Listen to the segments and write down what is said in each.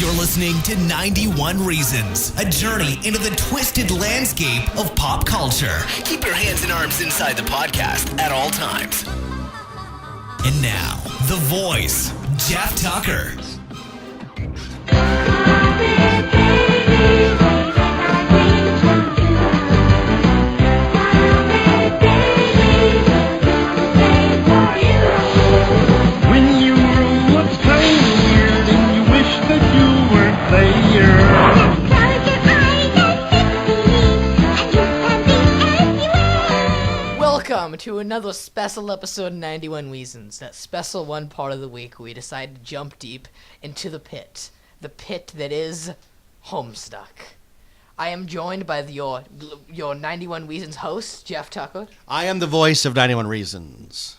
You're listening to 91 Reasons, a journey into the twisted landscape of pop culture. Keep your hands and arms inside the podcast at all times. And now, the voice, Jeff Tucker. Welcome to another special episode of 91 Reasons, that special one part of the week where we decide to jump deep into the pit that is Homestuck. I am joined by your 91 Reasons host, Jeff Tucker. I am the voice of 91 Reasons.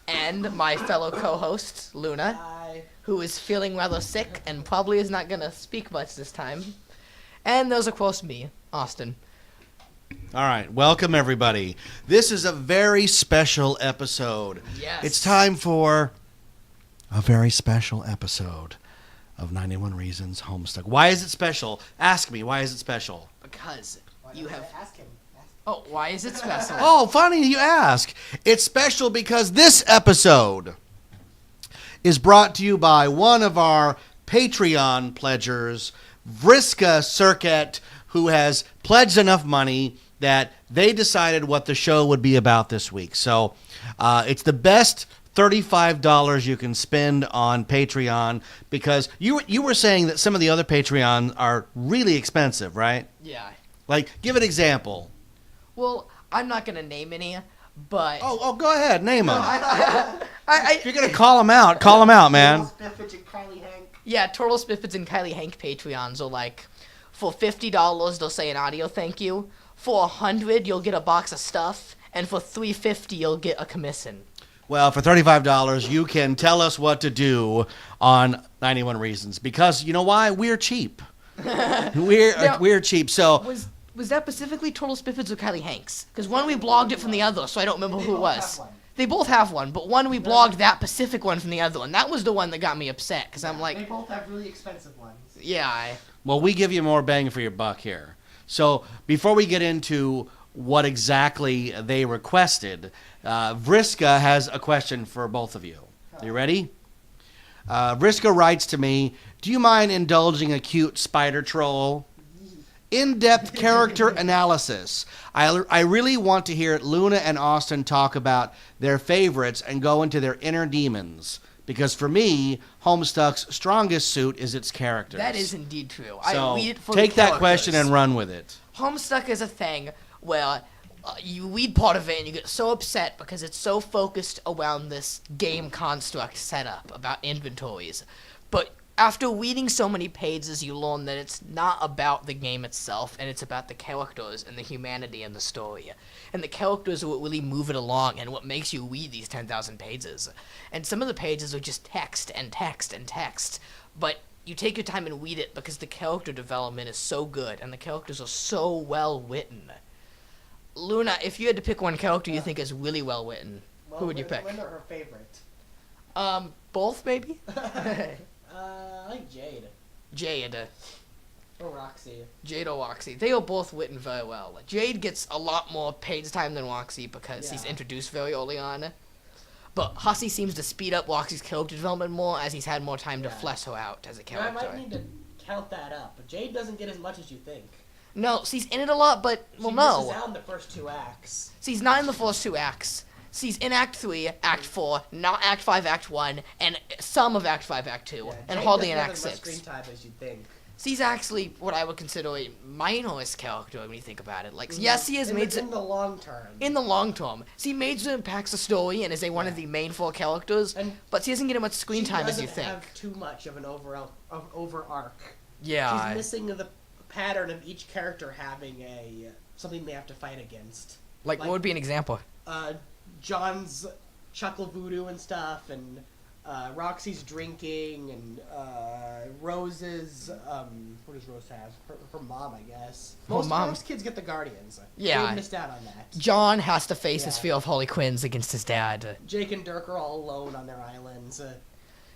And my fellow co-host, Luna. Hi. Who is feeling rather sick and probably is not going to speak much this time. And there's, of course, me, Austin. All right, welcome everybody. This is a very special episode. Yes. It's time for a very special episode of 91 Reasons Homestuck. Why is it special? Ask me, why is it special? Because Ask him. Oh, why is it special? Oh, funny you ask. It's special because this episode is brought to you by one of our Patreon pledgers, Vriska Circuit, who has pledged enough money that they decided what the show would be about this week. So it's the best $35 you can spend on Patreon, because you were saying that some of the other Patreons are really expensive, right? Yeah. Like, give an example. Well, I'm not going to name any, but... Oh, go ahead, name them. If you're going to call them out, man. Spiffage and Kylie Hank. Yeah, Total Spiffids and Kylie Hank Patreons are like, for $50, they'll say an audio thank you. For $100, you'll get a box of stuff. And for $3.50, you'll get a commission. Well, for $35, you can tell us what to do on 91 Reasons. Because, you know why? We're cheap. We're cheap, so... Was that specifically Total Spiffids or Kylie Hanks? Because one we blogged it from the other, so I don't remember who it was. They both have one, but one we blogged that specific one from the other one. That was the one that got me upset, because I'm like... They both have really expensive ones. Yeah, Well, we give you more bang for your buck here. So before we get into what exactly they requested, Vriska has a question for both of you. You ready? Vriska writes to me, do you mind indulging a cute spider troll? In-depth character analysis. I really want to hear Luna and Austin talk about their favorites and go into their inner demons. Because for me, Homestuck's strongest suit is its characters. that is indeed true. So I read it for take the that characters. question and run with it. Homestuck is a thing where you read part of it and you get so upset because it's so focused around this game construct setup about inventories. But after reading so many pages, you learn that it's not about the game itself, and it's about the characters and the humanity in the story. And the characters are what really move it along and what makes you read these 10,000 pages. And some of the pages are just text and text and text, but you take your time and read it because the character development is so good and the characters are so well written. Luna, if you had to pick one character you think is really well written, who would you pick? Linda, her favorite. Both maybe? I like Jade. Jade. Or Roxy. Jade or Roxy. They are both written very well. Jade gets a lot more page time than Roxy because he's introduced very early on. But Hussey seems to speed up Roxy's character development more as he's had more time to flesh her out as a character. I might need to count that up, but Jade doesn't get as much as you think. No, she's in it a lot, but, well, She no. misses out in the first two acts. She's not in the first two acts. She's in Act 3, Act 4, not Act 5, Act 1, and some of Act 5, Act 2, and Jade hardly in doesn't Act have as much 6. screen time as you'd think. She's actually what I would consider a minorist character when you think about it. Like, yes, he has made... In the long term. In the long term. She major impacts the story and is one of the main four characters, but she doesn't get as much screen time as you think. She doesn't have too much of an over arc. Yeah. She's missing the pattern of each character having something they have to fight against. Like what would be an example? John's chuckle voodoo and stuff, and Roxy's drinking, and Rose's, what does Rose have? Her mom, I guess. Most kids get the Guardians. Yeah. They missed out on that. John has to face his fear of Harley Quinns against his dad. Jake and Dirk are all alone on their islands.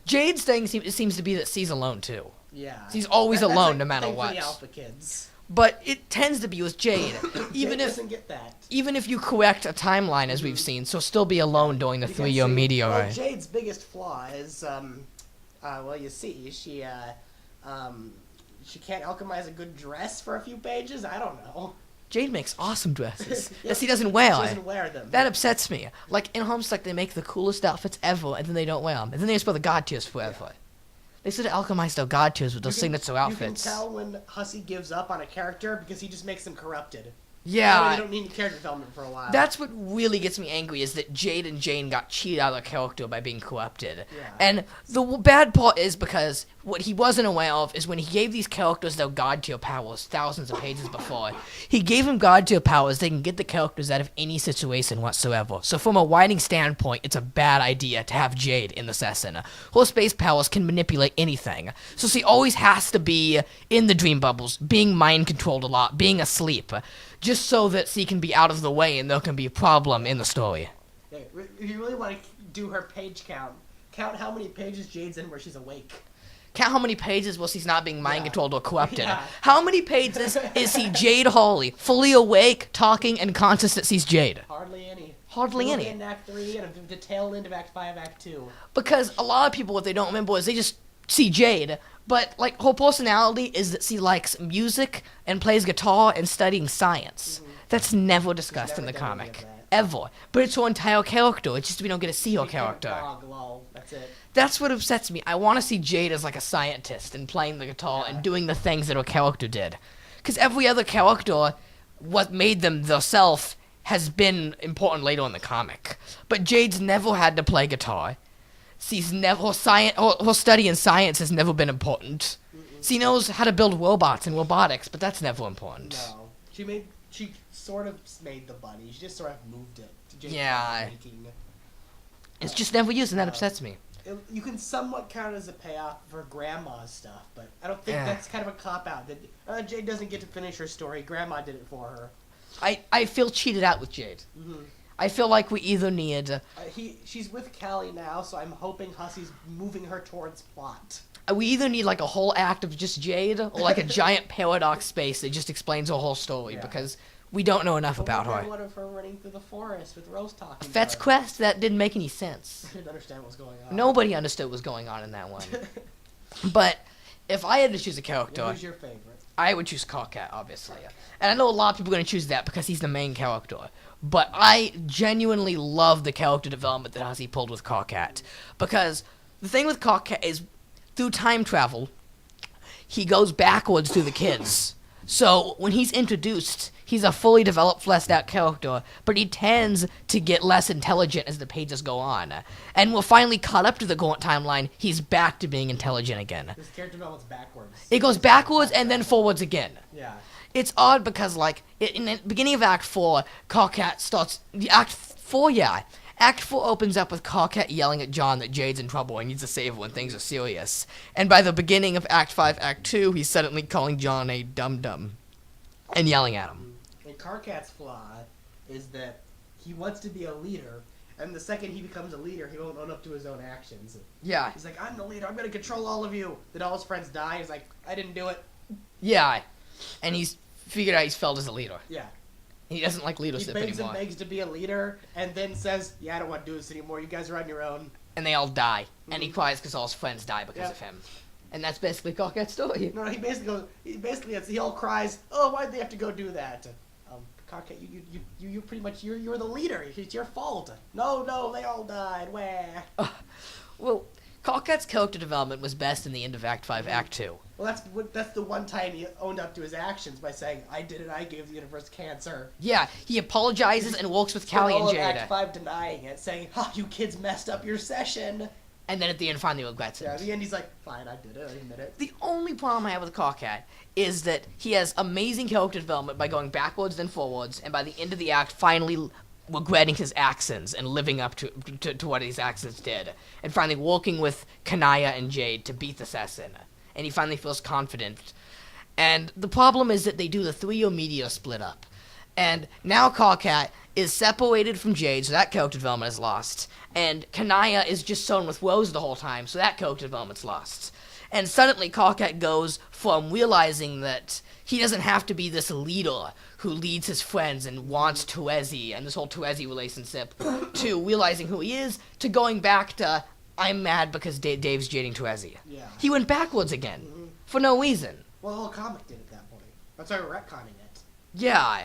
Jade's thing seems to be that she's alone, too. Yeah. He's always That's alone like no the matter thing what. For the alpha kids. But it tends to be with Jade. Jade doesn't get that. Even if you correct a timeline, as we've seen, so still be alone during the You can 3-year see- meteor. Well, Jade's biggest flaw is, you see, she can't alchemize a good dress for a few pages. I don't know. Jade makes awesome dresses Yep. that she doesn't wear. She doesn't wear them. That upsets me. Like, in Homestuck, they make the coolest outfits ever, and then they don't wear them. And then they just wear the god tiers forever. Yeah. They should have alchemized their god tiers with those signature You outfits. can tell when Hussey gives up on a character because he just makes them corrupted. Yeah. They don't need any character development for a while. That's what really gets me angry, is that Jade and Jane got cheated out of their character by being corrupted. Yeah. And the bad part is because what he wasn't aware of is when he gave these characters their god tier powers thousands of pages before, he gave them god tier powers, they can get the characters out of any situation whatsoever. So from a writing standpoint, it's a bad idea to have Jade in the session. Her space powers can manipulate anything. So she always has to be in the dream bubbles, being mind controlled a lot, being asleep, just so that she can be out of the way and there can be a problem in the story. Yeah, if you really want to do her page count how many pages Jade's in where she's awake. Count how many pages while she's not being mind Yeah. controlled or corrupted. Yeah. How many pages is he Jade Hawley, fully awake, talking, and conscious that she's Jade? Hardly any. Hardly She'll any. be in Act 3 and the tail end of Act 5, Act 2. Because a lot of people, what they don't remember is they just see Jade, but like her personality is that she likes music and plays guitar and studying science. That's never discussed in the never done any of comic. that. Ever. But it's her entire character. It's just we don't get to see her She can't character. dog, lol. That's it. That's what upsets me. I want to see Jade as like a scientist and playing the guitar and doing the things that her character did. Because every other character, what made them their self, has been important later in the comic. But Jade's never had to play guitar. She's never her study in science has never been important. She knows how to build robots and robotics, but that's never important. No. She sort of made the bunny. She just sort of moved it. To Jade's Yeah. making. It's just never used, and that upsets me. You can somewhat count it as a payoff for Grandma's stuff, but I don't think Yeah. that's kind of a cop-out. Jade doesn't get to finish her story. Grandma did it for her. I feel cheated out with Jade. I feel like we either need She's with Callie now, so I'm hoping Hussey's moving her towards plot. like a whole act of just Jade, or like a giant paradox space that just explains her whole story, Yeah. because we don't know enough about her. What of her running through the forest with Rose talking? Fet's to her? quest, that didn't make any sense. I didn't understand what was going on. Nobody understood what was going on in that one. But if I had to choose a character, Who's your favorite? I would choose Carcat, obviously. And I know a lot of people are going to choose that because he's the main character. But I genuinely love the character development that Hussey pulled with Carcat. Because the thing with Carcat is, through time travel, he goes backwards through the kids. So when he's introduced, he's a fully developed, fleshed out character, but he tends to get less intelligent as the pages go on. And we're finally caught up to the current timeline, he's back to being intelligent again. This character develops backwards. It goes backwards and then forwards again. Yeah. It's odd because, like, in the beginning of Act 4, Carcat starts... Act 4 opens up with Carcat yelling at John that Jade's in trouble and needs to save her when things are serious. And by the beginning of Act 5, Act 2, he's suddenly calling John a dum-dum and yelling at him. And Carcat's flaw is that he wants to be a leader, and the second he becomes a leader, he won't own up to his own actions. Yeah. He's like, I'm the leader, I'm gonna control all of you. Then all his friends die, he's like, I didn't do it. Yeah. And he's figured out he's failed as a leader. Yeah. He doesn't like He leadership begs anymore. and begs to be a leader, and then says, yeah, I don't want to do this anymore, you guys are on your own. And they all die. And he cries because all his friends die because Yeah. of him. And that's basically Carcat's story. No, he basically he all cries, oh, why'd they have to go do that? Carcat, you pretty much, you're the leader, it's your fault. No, they all died, wah. Well, Carcat's character development was best in the end of Act 5, Act 2. Well, that's the one time he owned up to his actions by saying, I did it, I gave the universe cancer. Yeah, he apologizes and works with Callie and all of Jada. Act 5 denying it, saying, ha, you kids messed up your session. And then at the end finally regrets it. Yeah, at the end he's like, fine, I did it, I admit it. The only problem I have with Carcat is that he has amazing character development by going backwards then forwards, and by the end of the act finally regretting his actions and living up to what his actions did. And finally working with Kanaya and Jade to beat the assassin. And he finally feels confident. And the problem is that they do the 3-year meteor split up. And now Carcat is separated from Jade, so that character development is lost. And Kanaya is just sewn with Rose the whole time, so that character development's lost. And suddenly Carcat goes from realizing that he doesn't have to be this leader who leads his friends and wants Tuezi and this whole Tuezi relationship to realizing who he is, to going back to, I'm mad because Dave's jading Tuezi. Yeah. He went backwards again for no reason. Well, the whole comic did at that point. That's why we're retconning it. Yeah,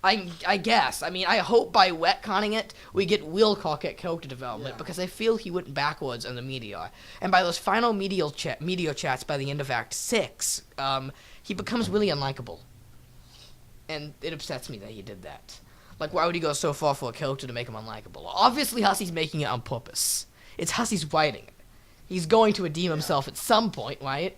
I guess. I mean, I hope by retconning it, we get real Carcat character development, because I feel he went backwards in the media. And by those final media chats by the end of Act 6, he becomes really unlikable. And it upsets me that he did that. Like, why would he go so far for a character to make him unlikable? Obviously, Hussey's making it on purpose. It's Hussey's writing it. He's going to redeem himself at some point, right?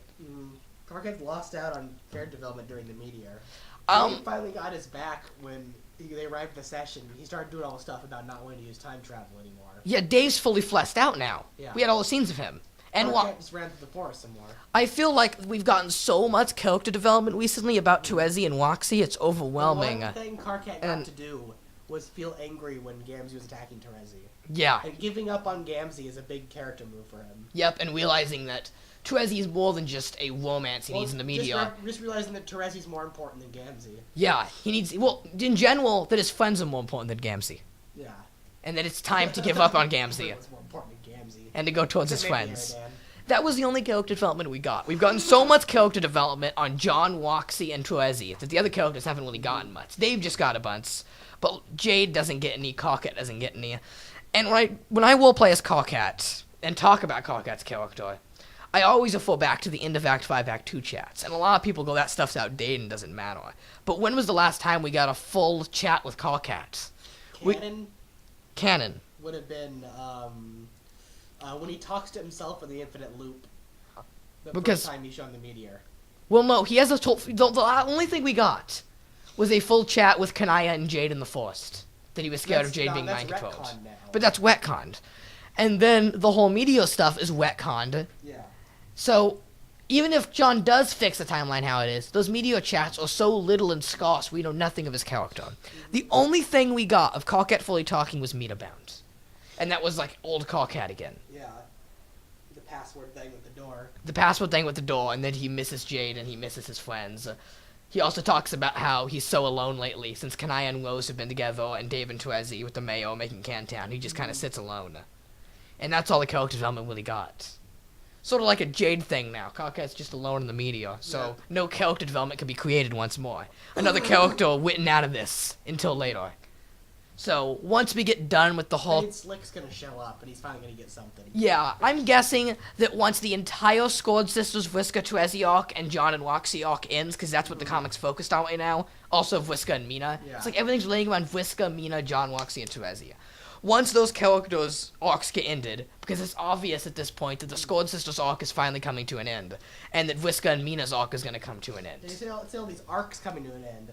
Carcat lost out on character development during the meteor. He finally got his back when they arrived at the session. He started doing all the stuff about not wanting to use time travel anymore. Yeah, Dave's fully fleshed out now. Yeah. We had all the scenes of him. And Carcat just ran through the forest some more. I feel like we've gotten so much character development recently about Tuezi and Roxy, it's overwhelming. The one thing Carcat got to do was feel angry when Gamzee was attacking Tuezi. Yeah. And giving up on Gamzee is a big character move for him. Yep, and realizing that Tuezi is more than just a romance he needs in the media. Just realizing that Terezi's more important than Gamzee. Yeah, he needs... Well, in general, that his friends are more important than Gamzee. Yeah. And that it's time to give up on Gamzee. What's more important than Gamzee? And to go towards his Maybe friends. Eridan. That was the only character development we got. We've gotten so much character development on John, Roxy, and Tuezi that the other characters haven't really gotten much. Dave just got a bunch, but Jade doesn't get any, Carcat doesn't get any. And when I will play as Carcat and talk about Carcat's character, I always refer back to the end of Act 5, Act 2 chats. And a lot of people go, that stuff's outdated and doesn't matter. But when was the last time we got a full chat with Carcat? Canon would have been when he talks to himself in the infinite loop. The first time he's shown the meteor. Well, no, he has a the only thing we got was a full chat with Kanaya and Jade in the forest. That he was scared of Jade being mind controlled. But that's retconned. And then the whole meteor stuff is retconned. Yeah. So, even if John does fix the timeline how it is, those meteor chats are so little and scarce we know nothing of his character. The only thing we got of Carcat fully talking was Metabound. And that was like old Carcat again. Yeah. The password thing with the door. The password thing with the door, and then he misses Jade and he misses his friends. He also talks about how he's so alone lately since Kanaya and Rose have been together and Dave and Tuezi with the Mayo making Cantown. He just kind of sits alone. And that's all the character development really got. Sort of like a Jade thing now. Carcat's just alone in the media, so no character development can be created once more. Another character written out of this until later. So, once we get done with the whole... Spade Slick's gonna show up, and he's finally gonna get something. Yeah, I'm guessing that once the entire Scored Sisters Vriska Tuezi arc and John and Roxy arc ends, because that's what the comic's focused on right now, also Vriska and Mina. Yeah. It's like everything's relating around Vriska, Mina, John, Roxy, and Tuezi. Once those characters' arcs get ended, because it's obvious at this point that the Scored Sisters arc is finally coming to an end, and that Vriska and Mina's arc is going to come to an end. You see all these arcs coming to an end,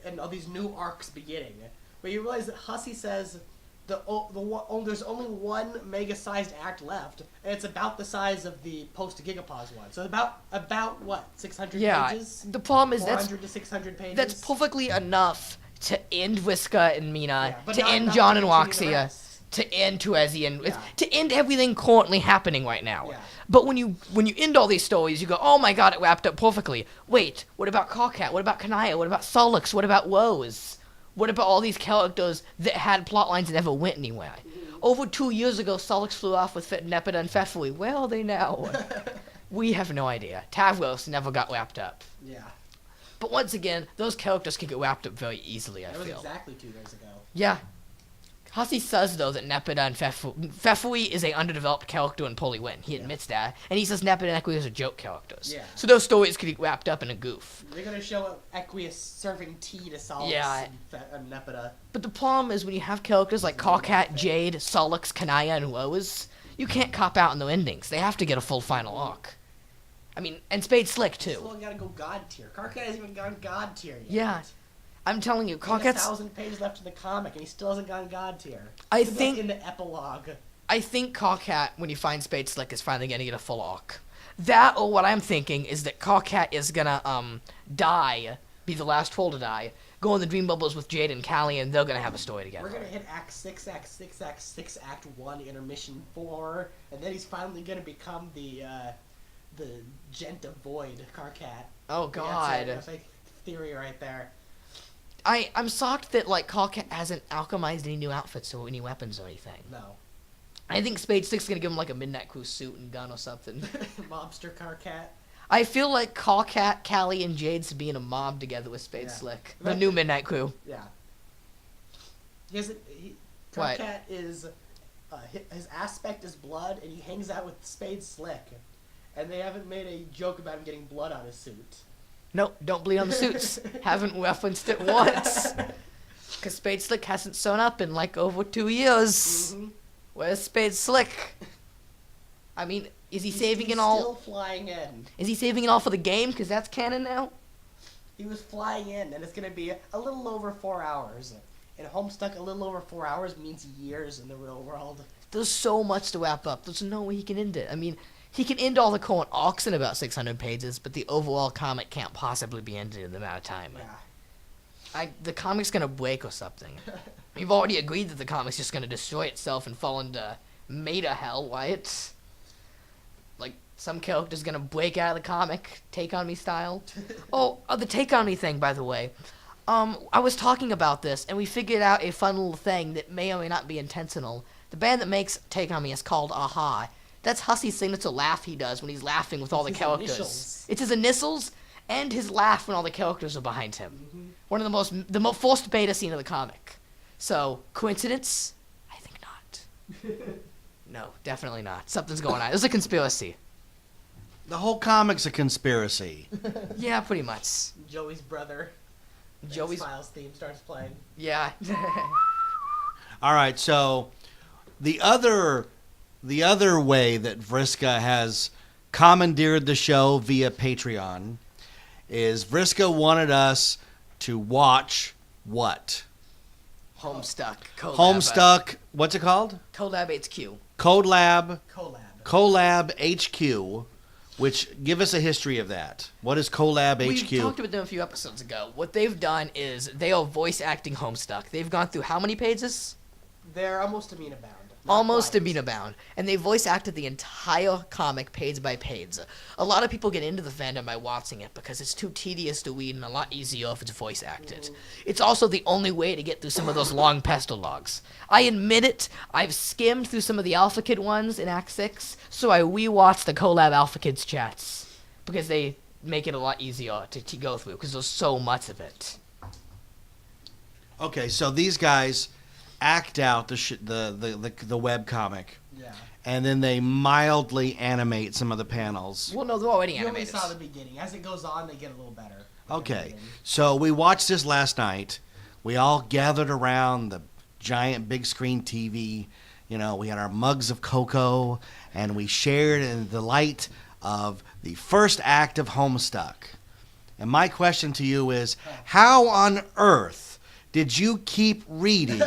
and all these new arcs beginning. But you realize that Hussey says there's only one mega-sized act left, and it's about the size of the post-Gigapause one. So about what, 600 pages? The problem is 400 to 600 pages? that's perfectly enough to end Vriska and Mina, but to not end enough John to and continue the Roxy, rest. to end Tuezi, and to end everything currently happening right now. Yeah. But when you end all these stories, you go, oh my god, it wrapped up perfectly. Wait, what about Carcat? What about Kanaya? What about Solix? What about Rose? What about all these characters that had plot lines that never went anywhere? Over 2 years ago, Solix flew off with Nepeta and Fefui. Where are they now? We have no idea. Tavros never got wrapped up. Yeah. But once again, those characters can get wrapped up very easily, I That was feel. exactly 2 years ago. Yeah. Hussey says, though, that Nepeta and Fefui is a underdeveloped character in Poliwin. He admits that. And he says Nepeta and Equius are joke characters. Yeah. So those stories could get wrapped up in a goof. They're gonna show Equius serving tea to Solix and Nepeta. But the problem is when you have characters like Carcat, Jade, Solix, Kanaya, and Rose, you can't cop out in the endings. They have to get a full final arc. I mean, and Spade Slick, too. Still gotta go God tier. Carcat hasn't even gone God tier yet. Yeah. I'm telling you, He has Carcat's... 1,000 pages left in the comic, and he still hasn't gone God tier. I It's think- in the epilogue. I think Carcat, when you find Spade Slick, is finally going to get a full arc. That, or what I'm thinking, is that Carcat is going to die, be the last troll to die, go in the Dream Bubbles with Jade and Callie, and they're going to have a story together. We're gonna hit Act 6, Act 6, Act 6, Act 1, Intermission 4, and then he's finally gonna become the the gent of void, Karkat. Oh God. That's a theory right there. I'm shocked that like Karkat hasn't alchemized any new outfits or any weapons or anything. No. I think Spade Slick's gonna give him like a Midnight Crew suit and gun or something. Mobster Karkat. I feel like Karkat, Callie, and Jade's being a mob together with Spade Slick. The new Midnight Crew. Yeah. What? Karkat is his aspect is blood, and he hangs out with Spade Slick, and they haven't made a joke about him getting blood on his suit. Nope, don't bleed on the suits. Haven't referenced it once. Because Spade Slick hasn't shown up in like over 2 years. Mm-hmm. Where's Spade Slick? I mean, is he saving it all? Still flying in. Is he saving it all for the game? Because that's canon now. He was flying in, and it's going to be a little over 4 hours. And Homestuck, a little over 4 hours means years in the real world. There's so much to wrap up. There's no way he can end it. I mean, he can end all the current arcs in about 600 pages, but the overall comic can't possibly be ended in the amount of time. Yeah. The comic's gonna break or something. We've already agreed that the comic's just gonna destroy itself and fall into meta hell, Wyatt. Like, some character's gonna break out of the comic, Take On Me style. The Take On Me thing, by the way. I was talking about this, and we figured out a fun little thing that may or may not be intentional. The band that makes Take On Me is called Aha. That's Hussey's signature laugh he does when he's laughing with all the characters. Initials. It's his initials and his laugh when all the characters are behind him. Mm-hmm. One of the most forced beta scene of the comic. So, coincidence? I think not. No, definitely not. Something's going on. There's a conspiracy. The whole comic's a conspiracy. Yeah, pretty much. Joey's brother. Joey's... X-Files theme starts playing. Yeah. All right, so the other way that Vriska has commandeered the show via Patreon is Vriska wanted us to watch what? Homestuck. Homestuck. What's it called? Collab HQ. Collab Collab. HQ. Which, give us a history of that. What is Collab HQ? We talked about them a few episodes ago. What they've done is they are voice acting Homestuck. They've gone through how many pages? They're almost amino bound. Almost amino bound. And they voice acted the entire comic page by page. A lot of people get into the fandom by watching it because it's too tedious to read and a lot easier if it's voice acted. It's also the only way to get through some of those long pestle logs. I admit it, I've skimmed through some of the Alpha Kid ones in Act 6, so I rewatched the Collab Alpha Kids chats because they make it a lot easier to go through because there's so much of it. Okay, so these guys act out the web comic, Yeah. and then they mildly animate some of the panels. Well, no, they're already You only animated. saw the beginning. As it goes on, they get a little better. Okay, so we watched this last night. We all gathered around the giant big screen TV. You know, we had our mugs of cocoa, and we shared in the light of the first act of Homestuck. And my question to you is, how on earth did you keep reading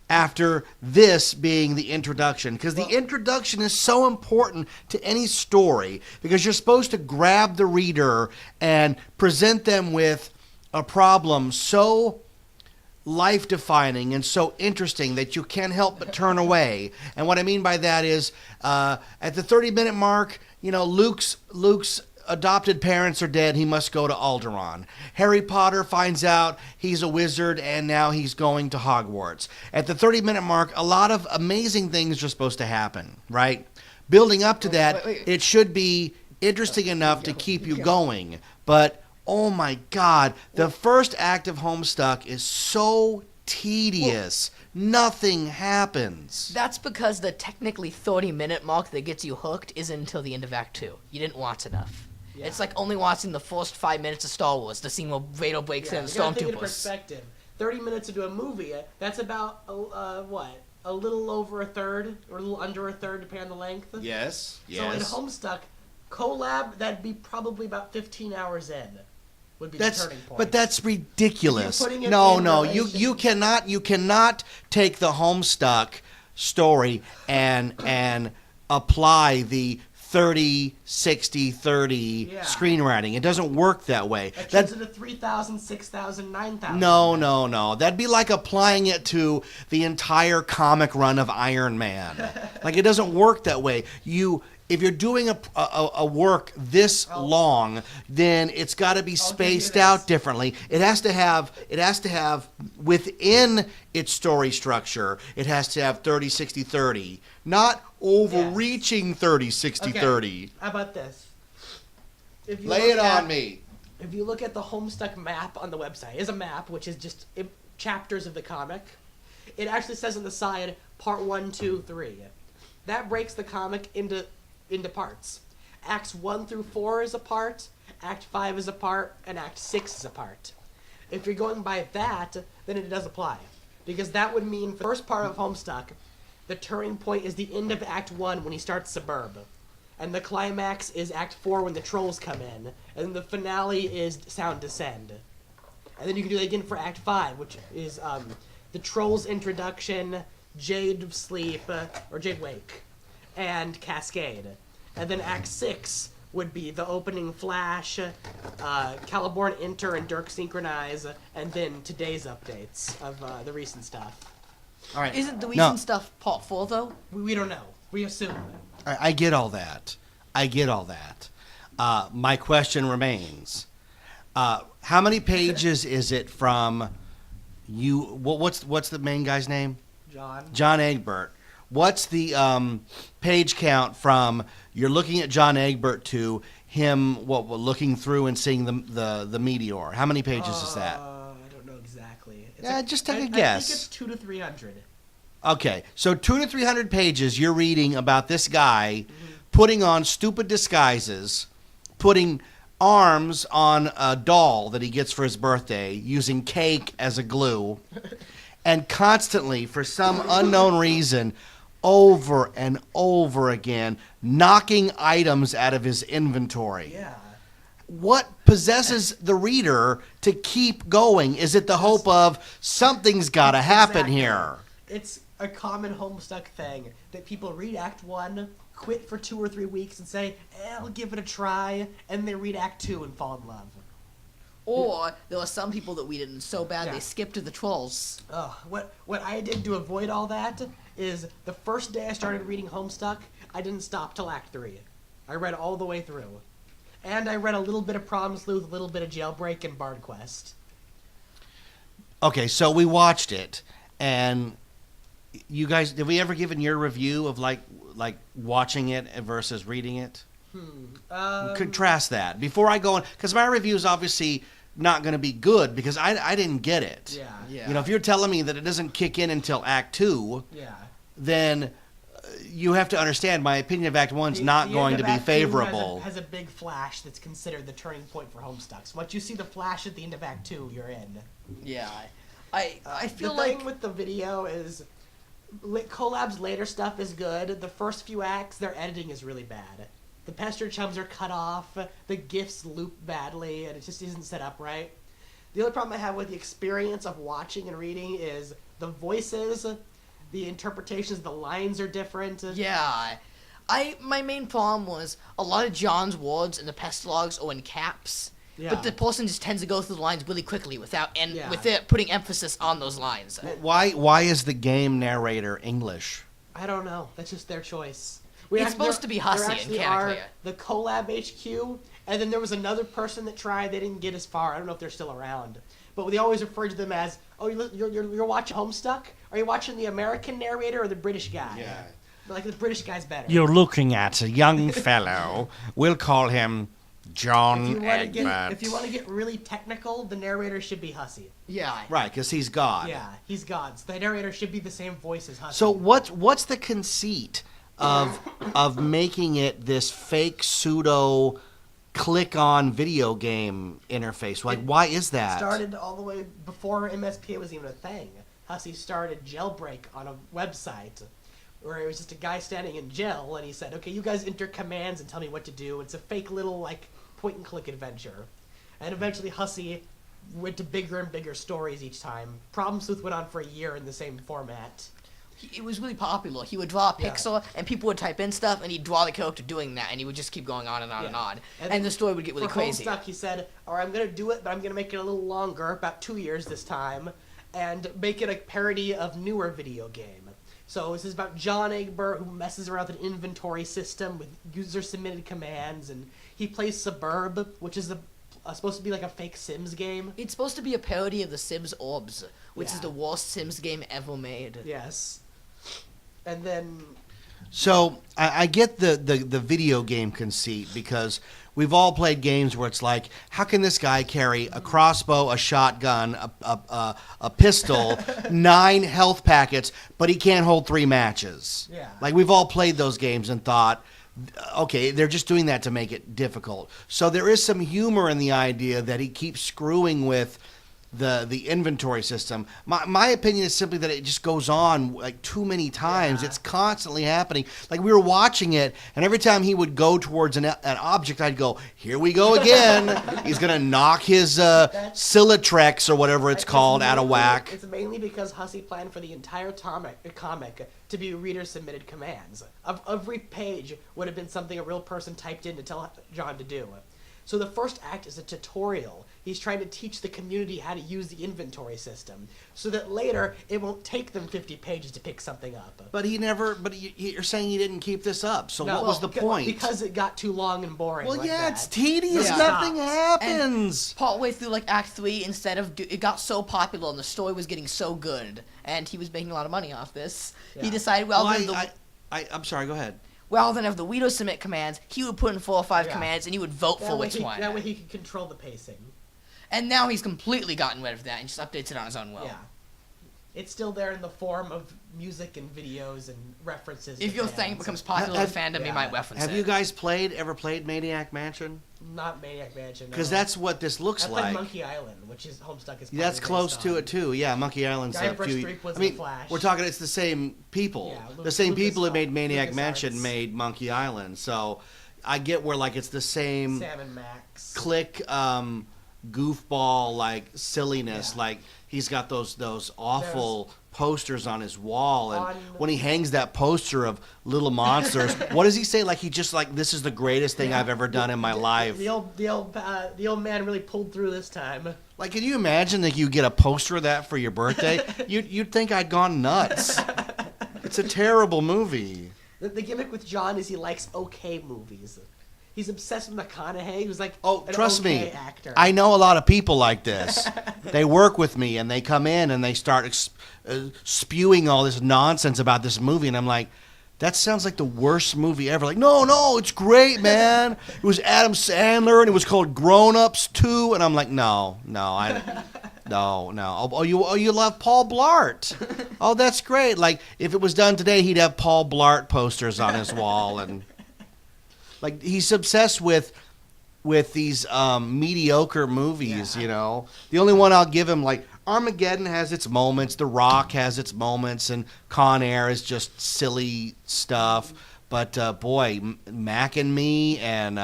after this being the introduction? Because the introduction is so important to any story because you're supposed to grab the reader and present them with a problem so life-defining and so interesting that you can't help but turn away. And what I mean by that is at the 30-minute mark, you know, Luke's adopted parents are dead. He must go to Alderaan. Harry Potter finds out he's a wizard, and now he's going to Hogwarts. At the 30-minute mark, a lot of amazing things are supposed to happen, right? Building up to that, it should be interesting enough to keep you going. But, oh my God, the first act of Homestuck is so tedious. Nothing happens. That's because the technically 30-minute mark that gets you hooked isn't until the end of Act 2. You didn't watch enough. Yeah. It's like only watching the first 5 minutes of Star Wars, the scene where Vader breaks in the Stormtroopers. You gotta think in Stormtroopers. perspective. 30 minutes into a movie, that's about, a little over a third, or a little under a third, depending on the length? Yes. So in Homestuck, Collab, that'd be probably about 15 hours in. Would be the turning point. But that's ridiculous. You cannot take the Homestuck story and apply the 30, 60, 30 screenwriting. It doesn't work that way. That turns into 3,000, 6,000, 9,000. No. That'd be like applying it to the entire comic run of Iron Man. Like, it doesn't work that way. if you're doing a work this long, then it's got to be spaced out differently. It has to have within its story structure, it has to have 30-60-30, not overreaching 30-60-30. How about this? If you Lay look it at- on me. If you look at the Homestuck map on the website, is a map which is just chapters of the comic. It actually says on the side part 1, 2, 3. That breaks the comic into parts. Acts 1 through 4 is a part, Act 5 is a part, and Act 6 is a part. If you're going by that, then it does apply. Because that would mean for the first part of Homestuck, the turning point is the end of Act 1 when he starts Suburb. And the climax is Act 4 when the trolls come in. And then the finale is Sound Descend. And then you can do that again for Act 5, which is the trolls introduction, Jade Sleep, or Jade Wake, and Cascade. And then Act 6 would be the opening Flash, Caliborn Enter and Dirk Synchronize, and then today's updates of the recent stuff. All right. Isn't the recent stuff part 4 though? We don't know. We assume. I get all that. My question remains: how many pages is it from you? What's the main guy's name? John Egbert. What's the page count from you're looking at John Egbert to him looking through and seeing the meteor? How many pages is that? I don't know exactly. Just take a I guess. think it's 200 to 300. Okay, so 200 to 300 pages you're reading about this guy putting on stupid disguises, putting arms on a doll that he gets for his birthday, using cake as a glue, and constantly, for some unknown reason, over and over again, knocking items out of his inventory. Yeah. What possesses the reader to keep going? Is it the hope of something's got to happen Exactly. here? It's a common Homestuck thing that people read Act 1, quit for 2 or 3 weeks and say, I'll give it a try, and they read Act 2 and fall in love. Or there were some people that we didn't so bad Yeah. they skipped to the trolls. What I did to avoid all that is the first day I started reading Homestuck, I didn't stop till Act 3. I read all the way through. And I read a little bit of Problem Sleuth, a little bit of Jailbreak, and Bard Quest. Okay, so we watched it, and you guys, did we ever give your review of like watching it versus reading it? Contrast that before I go on, because my review is obviously not going to be good because I didn't get it. Yeah. You know, if you're telling me that it doesn't kick in until Act 2, Yeah. then you have to understand my opinion of Act 1's not The going end to of be Act 2 favorable. has a big flash that's considered the turning point for Homestuck. So once you see the flash at the end of Act 2, you're in. Yeah. I feel the like thing with the video is Collab's later stuff is good. The first few acts, their editing is really bad. The Pester Chums are cut off, the GIFs loop badly, and it just isn't set up right. The other problem I have with the experience of watching and reading is the voices, the interpretations, the lines are different. yeah. My main problem was a lot of John's words in the Pestalogs are in caps. Yeah. But the person just tends to go through the lines really quickly with it putting emphasis on those lines. Why is the game narrator English? I don't know. That's just their choice. It's supposed to be hussy there and actually kinda are clear. the Collab HQ, and then there was another person that tried. They didn't get as far. I don't know if they're still around. But they always refer to them as, oh, you're watching Homestuck? Are you watching the American narrator or the British guy? Yeah. Like, the British guy's better. You're looking at a young fellow. We'll call him John If Egbert. you want to get really technical, the narrator should be Hussy. Yeah. Right, because he's God. Yeah, he's God. So the narrator should be the same voice as Hussy. So what's the conceit of making it this fake pseudo click-on video game interface? Like, why is that? Started all the way before MSPA was even a thing. Hussy started Jailbreak on a website where it was just a guy standing in jail, and he said, okay, you guys enter commands and tell me what to do. It's a fake little, like, point-and-click adventure. And eventually Hussy went to bigger and bigger stories each time. Problem Sleuth went on for a year in the same format. It was really popular. He would draw a pixel, and people would type in stuff, and he'd draw the character doing that, and he would just keep going on and on and on. And the story would get really for crazy. Homestuck, he said, all right, I'm going to do it, but I'm going to make it a little longer, about 2 years this time, and make it a parody of newer video game. So this is about John Egbert, who messes around with an inventory system with user-submitted commands, and he plays Suburb, which is supposed to be like a fake Sims game. It's supposed to be a parody of the Sims Orbs, which is Yeah. the worst Sims game ever made. Yes. And then... So I get the video game conceit because we've all played games where it's like, how can this guy carry a crossbow, a shotgun, a pistol, 9 health packets, but he can't hold 3 matches? Yeah. Like we've all played those games and thought, okay, they're just doing that to make it difficult. So there is some humor in the idea that he keeps screwing with the inventory system. My opinion is simply that it just goes on like too many times. Yeah. It's constantly happening. Like we were watching it, and every time he would go towards an object, I'd go, here we go again. He's gonna knock his Silatrex or whatever it's called out of whack. It's mainly because Hussey planned for the entire comic to be reader-submitted commands. Every page would have been something a real person typed in to tell John to do. So the first act is a tutorial. He's trying to teach the community how to use the inventory system, so that later it won't take them 50 pages to pick something up. But he never. But you're saying he didn't keep this up. So what was the point? Because it got too long and boring. Well, like yeah, that. it's tedious. Yeah. Nothing Stops. happens. Partway through like Act 3, instead of it got so popular and the story was getting so good, and he was making a lot of money off this. He Yeah. decided, I'm sorry. Go ahead. rather than have the Weedo submit commands, he would put in 4 or 5 Yeah. commands and he would vote for which one. That way he could control the pacing. And now he's completely gotten rid of that and just updates it on his own will. Yeah. It's still there in the form of music and videos and references. If to your bands. thing becomes popular in fandom, yeah. he might reference it. Have you guys ever played Maniac Mansion? Not Maniac Mansion. Because no. that's what this looks I played like. Monkey Island, which is Homestuck is. That's probably close based to on. it too. Yeah, Monkey Island's Guy a Brush few. Streep was I mean, The Flash. we're talking. It's the same people. Yeah, the same people that made LucasArts. Maniac Mansion made Monkey Island. So I get where like it's the same Sam and Max. click goofball like silliness. Yeah. Like he's got those awful posters on his wall, and On- when he hangs that poster of little monsters, what does he say? Like he just like, this is the greatest thing Yeah. I've ever done in my life. The old man really pulled through this time. Like, can you imagine that you get a poster of that for your birthday? You'd think I'd gone nuts. It's a terrible movie. The gimmick with John is he likes okay movies. He's obsessed with McConaughey, who's like Oh, an trust okay me, actor. I know a lot of people like this. They work with me, and they come in and they start spewing all this nonsense about this movie, and I'm like, that sounds like the worst movie ever. Like, no, it's great, man. It was Adam Sandler, and it was called Grown Ups 2, and I'm like, no. Oh, you love Paul Blart. Oh, that's great. Like, if it was done today, he'd have Paul Blart posters on his wall, and like he's obsessed with these mediocre movies. Yeah. You know, the only one I'll give him, like, Armageddon has its moments, The Rock has its moments, and Con Air is just silly stuff. But boy, Mac and Me and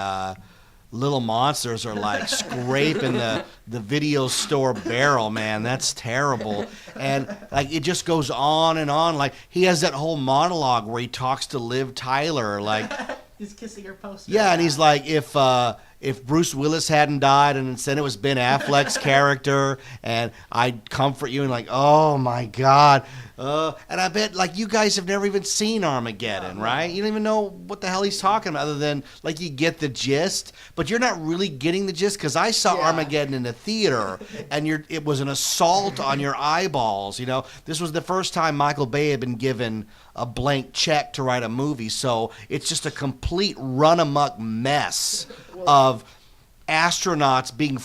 Little Monsters are like scraping the video store barrel, man. That's terrible. And like it just goes on and on. Like he has that whole monologue where he talks to Liv Tyler, like. He's kissing her poster. Yeah, and he's like, if Bruce Willis hadn't died and instead it was Ben Affleck's character, and I'd comfort you, and like, oh my God. And I bet, like, you guys have never even seen Armageddon, right? You don't even know what the hell he's talking about, other than, like, you get the gist, but you're not really getting the gist, because I saw Armageddon in the theater, and it was an assault on your eyeballs, you know? This was the first time Michael Bay had been given a blank check to write a movie, so it's just a complete run-amok mess of astronauts being,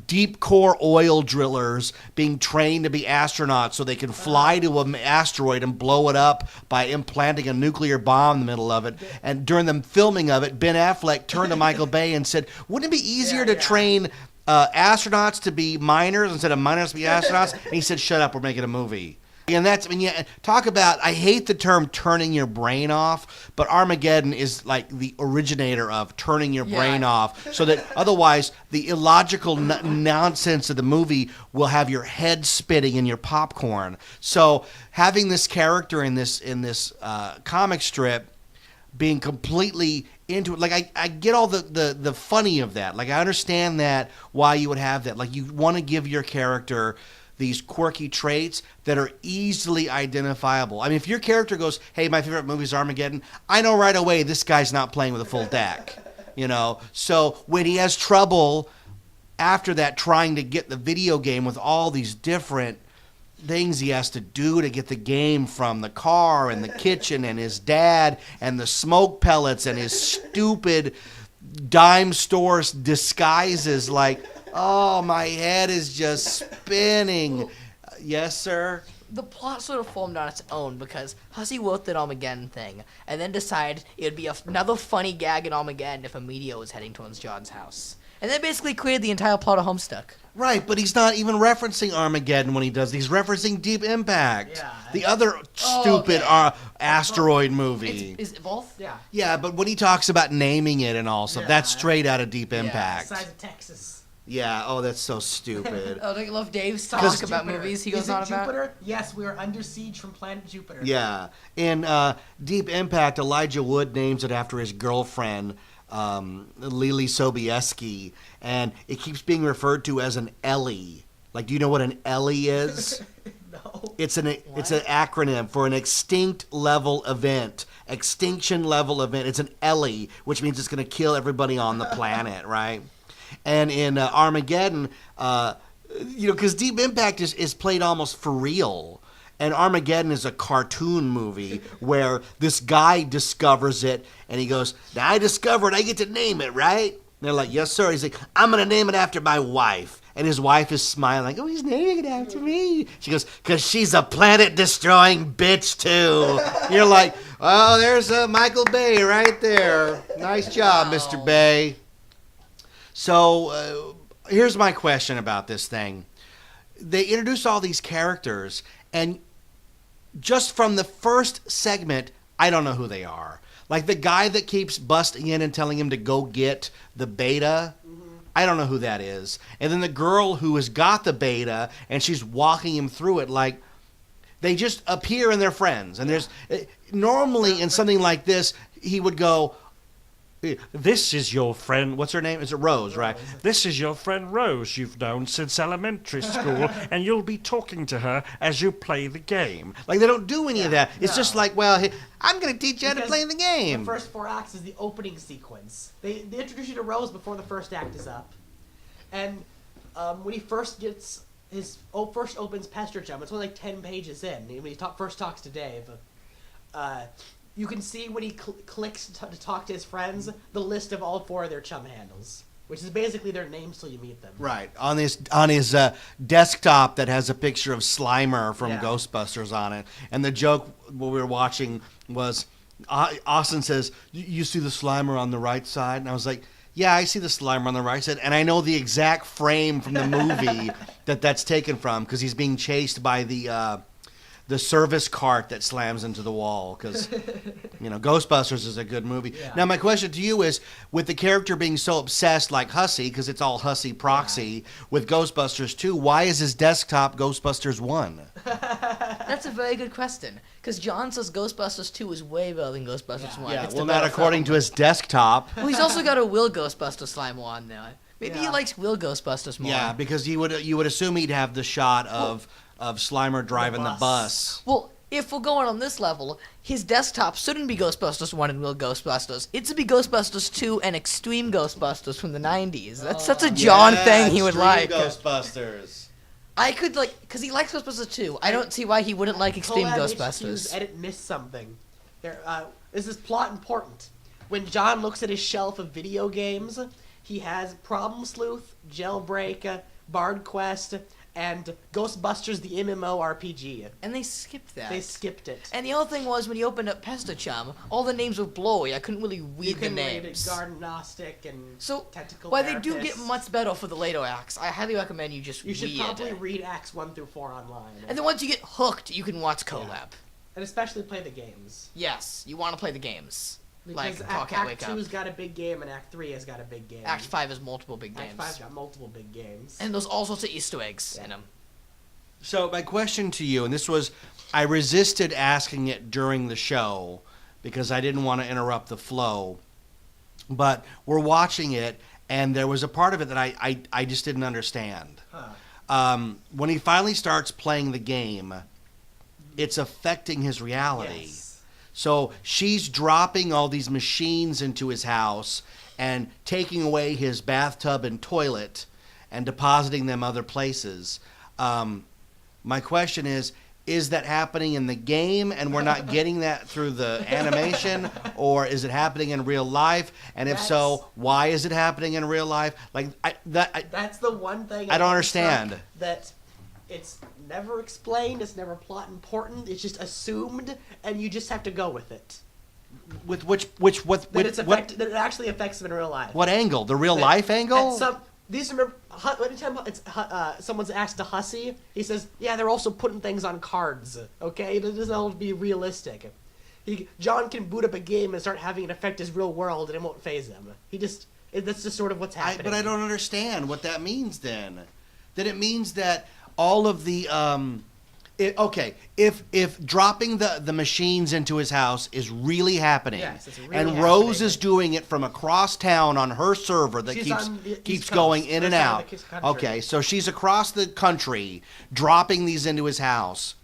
deep core oil drillers being trained to be astronauts so they can fly to an asteroid and blow it up by implanting a nuclear bomb in the middle of it. And during the filming of it, Ben Affleck turned to Michael Bay and said, wouldn't it be easier to train astronauts to be miners instead of miners to be astronauts? And he said, shut up, we're making a movie. And talk about, I hate the term turning your brain off, but Armageddon is like the originator of turning your brain off, so that otherwise the illogical nonsense of the movie will have your head spitting in your popcorn. So having this character in this comic strip being completely into it, like I get all the funny of that. Like I understand that why you would have that. Like you want to give your character these quirky traits that are easily identifiable. I mean, if your character goes, hey, my favorite movie is Armageddon, I know right away this guy's not playing with a full deck, you know. So when he has trouble after that trying to get the video game with all these different things he has to do to get the game from the car and the kitchen and his dad and the smoke pellets and his stupid dime store disguises, like, oh, my head is just spinning. Yes, sir? The plot sort of formed on its own because Hussey wrote that Armageddon thing and then decided it would be another funny gag in Armageddon if a meteor was heading towards John's house. And that basically created the entire plot of Homestuck. Right, but he's not even referencing Armageddon when he does. He's referencing Deep Impact, Yeah. the other stupid asteroid movie. Is it both? Yeah. Yeah, but when he talks about naming it and all stuff, that's straight out of Deep Impact. Size of Texas. Yeah. Oh, that's so stupid. Oh, don't you love Dave's talk about Jupiter. movies he Is goes it on about? Jupiter? Yes, we are under siege from planet Jupiter. Yeah. In Deep Impact, Elijah Wood names it after his girlfriend, Lily Sobieski, and it keeps being referred to as an Ellie. Like, do you know what an Ellie is? No. It's an acronym for an extinct level event. Extinction level event. It's an Ellie, which means it's going to kill everybody on the planet, right? And in Armageddon, because Deep Impact is played almost for real. And Armageddon is a cartoon movie where this guy discovers it, and he goes, now I discovered I get to name it, right? And they're like, yes, sir. He's like, I'm going to name it after my wife. And his wife is smiling, like, oh, he's naming it after me. She goes, because she's a planet-destroying bitch, too. You're like, oh, there's Michael Bay right there. Nice job, Mr. Bay. So here's my question about this thing. They introduce all these characters, and just from the first segment, I don't know who they are. Like the guy that keeps busting in and telling him to go get the beta, I don't know who that is. And then the girl who has got the beta, and she's walking him through it, like, they just appear and they're friends. And there's normally in something like this, he would go, this is your friend, what's her name? Is it Rose, right? This is your friend Rose you've known since elementary school, and you'll be talking to her as you play the game. Like, they don't do any of that. It's no. just like, well, hey, I'm going to teach you how to Because play the game. The first 4 acts is the opening sequence. They introduce you to Rose before the first act is up. And when he first gets his first opens Pester Chum, it's only like 10 pages in. When he first talks to Dave, you can see when he clicks to talk to his friends, the list of all 4 of their chum handles, which is basically their names till you meet them. Right. On his desktop that has a picture of Slimer from Yeah. Ghostbusters on it. And the joke we were watching was, Austin says, you see the Slimer on the right side? And I was like, yeah, I see the Slimer on the right side. And I know the exact frame from the movie that's taken from, because he's being chased by the service cart that slams into the wall, because Ghostbusters is a good movie. Yeah. Now my question to you is, with the character being so obsessed like Hussey, because it's all Hussey proxy, with Ghostbusters 2, why is his desktop Ghostbusters 1? That's a very good question. Because John says Ghostbusters 2 is way better than Ghostbusters 1. Yeah, It's well, the not better according film. to his desktop. Well, he's also got a Will Ghostbuster Slimer on there. Maybe he Yeah. likes Will Ghostbusters more. Yeah, because you would assume he'd have the shot of Slimer driving the bus. Well, if we're going on this level, his desktop shouldn't be Ghostbusters 1 and Will Ghostbusters. It should be Ghostbusters 2 and Extreme Ghostbusters from the 90s. That's a John thing he would like. Ghostbusters. I could, because he likes Ghostbusters 2. I don't see why he wouldn't like Extreme Collab Ghostbusters. HQ's edit missed something. This is plot important. When John looks at his shelf of video games, he has Problem Sleuth, Jailbreak, Bard Quest, and Ghostbusters the MMORPG. And they skipped that. They skipped it. And the other thing was, when you opened up Pesta Chum, all the names were blowy. I couldn't really read You the can read it, names. Garden Gnostic and So, Tentacle while they do get Carapace. much better for the later acts, I highly recommend you just You read. should probably read Acts 1 through 4 online. And then once you get hooked, you can watch Collab. And especially play the games. Yes, you want to play the games. Because Like Talk It, Act Wake 2's Up. got a big game and Act 3 has got a big game. Act 5 has multiple big Act games. 5's got multiple big games. And there's all sorts of Easter eggs in them. So my question to you, and this was, I resisted asking it during the show because I didn't want to interrupt the flow, but we're watching it, and there was a part of it that I just didn't understand. when he finally starts playing the game, it's affecting his reality. Yes. So she's dropping all these machines into his house and taking away his bathtub and toilet and depositing them other places. My question is that happening in the game and we're not getting that through the animation, or is it happening in real life? And if so, why is it happening in real life? That's the one thing I don't understand. That it's never explained, it's never plot important, it's just assumed, and you just have to go with it. That That it actually affects them in real life. what angle? The real life angle? Anytime someone's asked to Hussey, he says, "Yeah, they're also putting things on cards." Okay, it doesn't have to be realistic. John can boot up a game and start having it affect his real world, and it won't phase him. That's just sort of what's happening. But I don't understand what that means then. That it means that all of the if dropping the machines into his house is really happening, Yes, it's really and happening. Rose is doing it from across town on her server that She's keeps on the East keeps Coast, going in her and side out. of the country. Okay, so she's across the country dropping these into his house.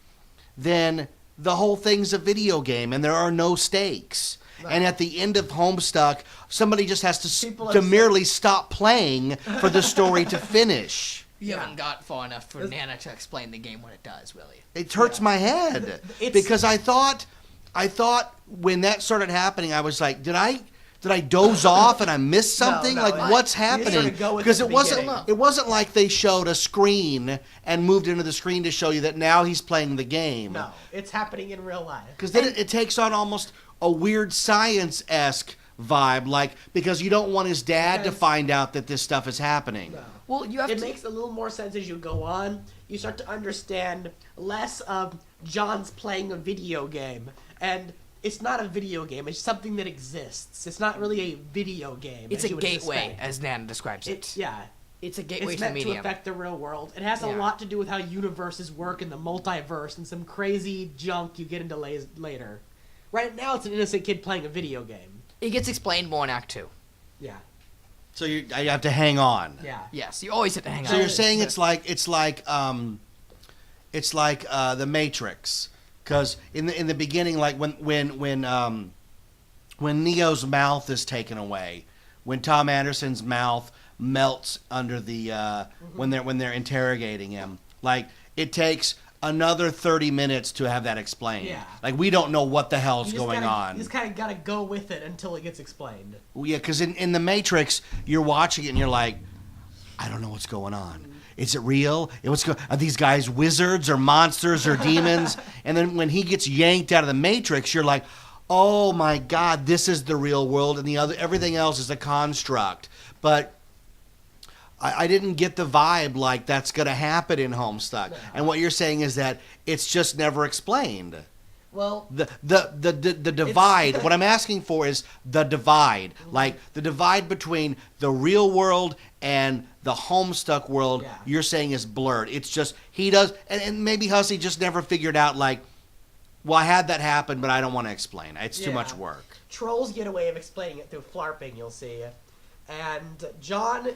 Then the whole thing's a video game and there are no stakes. And at the end of Homestuck, somebody just has to merely stop playing for the story to finish. You haven't got far enough for Nana to explain the game when it does, Willie. It hurts my head because I thought when that started happening, I was like, did I doze off and I missed something? No, What's you sort happening? of go with Because it it at the wasn't beginning. it wasn't like they showed a screen and moved into the screen to show you that now he's playing the game. No, it's happening in real life. Because then it takes on almost a weird science-esque vibe, because you don't want his dad to find out that this stuff is happening. No. Well, you have It to. makes a little more sense as you go on. You start to understand less of John's playing a video game, and it's not a video game. It's something that exists. It's not really a video game. It's as a you would gateway, suspect. as Nana describes it. It's a gateway It's to the meant to medium. affect the real world. It has a Yeah. lot to do with how universes work in the multiverse and some crazy junk you get into later. Right now, it's an innocent kid playing a video game. It gets explained more in Act 2. Yeah. So you have to hang on. Yeah. Yes, you always have to hang So on. you're saying it's like the Matrix, because in the beginning, like when Neo's mouth is taken away, when Tom Anderson's mouth melts under the when they're interrogating him, like it takes another 30 minutes to have that explained. Yeah. Like we don't know what the hell's You just going gotta- on. You just kind of got to go with it until it gets explained. Well, yeah, because in the Matrix, you're watching it and you're like, I don't know what's going on. Is it real? Are these guys wizards or monsters or demons? And then when he gets yanked out of the Matrix, you're like, oh my God, this is the real world, and everything else is a construct. But I didn't get the vibe like that's going to happen in Homestuck. No. And what you're saying is that it's just never explained. Well, The divide. What I'm asking for is the divide, like the divide between the real world and the Homestuck world. Yeah. You're saying is blurred. It's just he does, and maybe Hussey just never figured out. Like, well, I had that happen, but I don't want to explain. It's too Yeah. much work. Trolls get a way of explaining it through flarping, you'll see. And John,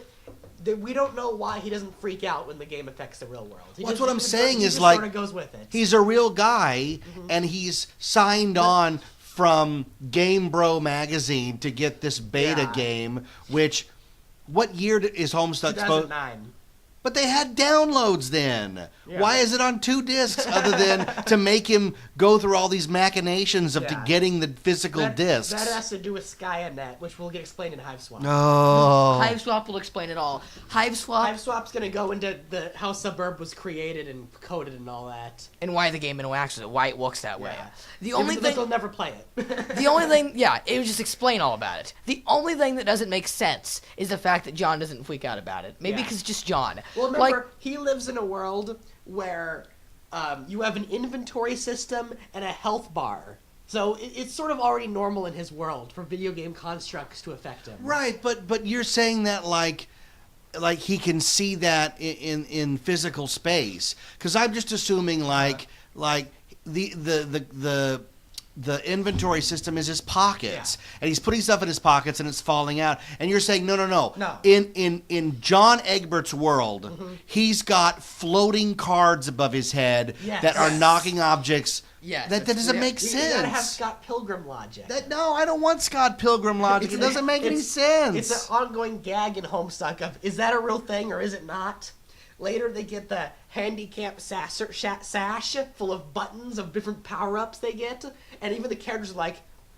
we don't know why he doesn't freak out when the game affects the real world. Well, that's what I'm saying he is just like sort of goes with it. he's a real guy, and he's signed on from Game Bro magazine to get this beta Yeah. game. Which, what year is Homestuck supposed? 2009. But they had downloads then. Yeah. Why is it on 2 discs other than to make him go through all these machinations of Yeah. getting the physical discs? That has to do with Skynet, which will get explained in Hive Swap. Oh. Hive Swap will explain it all. Hive Swap Hive Swap's gonna go into how Suburb was created and coded and all that. and why the game interacts with it, why it works that way. Yeah. The only thing they'll never play it. The only thing, yeah, it would just explain all about it. The only thing that doesn't make sense is the fact that John doesn't freak out about it. Maybe Yeah. because it's just John. Well, remember, like, he lives in a world where you have an inventory system and a health bar. So it's sort of already normal in his world for video game constructs to affect him. Right, but you're saying that like he can see that in physical space, because I'm just assuming like the the inventory system is his pockets, and he's putting stuff in his pockets and it's falling out. And you're saying no. In John Egbert's world, he's got floating cards above his head that are knocking objects. Yes, that doesn't make sense. You gotta have Scott Pilgrim logic. No, I don't want Scott Pilgrim logic. It doesn't make any sense. It's an ongoing gag in Homestuck of, is that a real thing or is it not? Later they get the handicap sash full of buttons of different power-ups they get, and even the characters are like,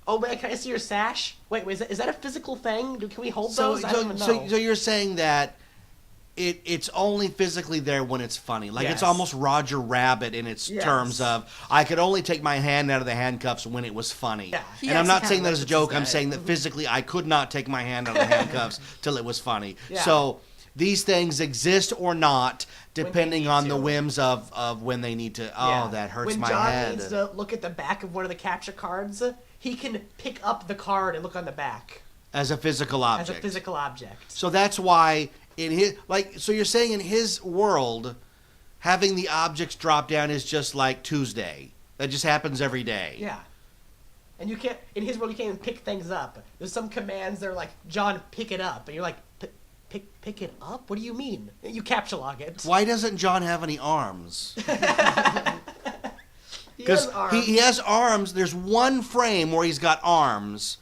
oh man, can I see your sash? Wait, is that a physical thing? Can we hold those? I don't even know. So you're saying that it's only physically there when it's funny. Like it's almost Roger Rabbit in its terms of, I could only take my hand out of the handcuffs when it was funny. Yeah. And I'm not saying that as a joke. I'm saying that physically I could not take my hand out of the handcuffs till it was funny. Yeah. So these things exist or not, depending on the to. whims of when they need to. Oh, that hurts my John head. needs to look at the back of one of the capture cards, he can pick up the card and look on the back. As a physical object. As a physical object. So that's why in his so you're saying in his world, having the objects drop down is just like Tuesday. That just happens every day. Yeah. And you can't in his world you can't even pick things up. There's some commands that are like, John, pick it up, and you're like, pick it up? What do you mean? You capture log it. Why doesn't John have any arms? Because he has arms. There's one frame where he's got arms,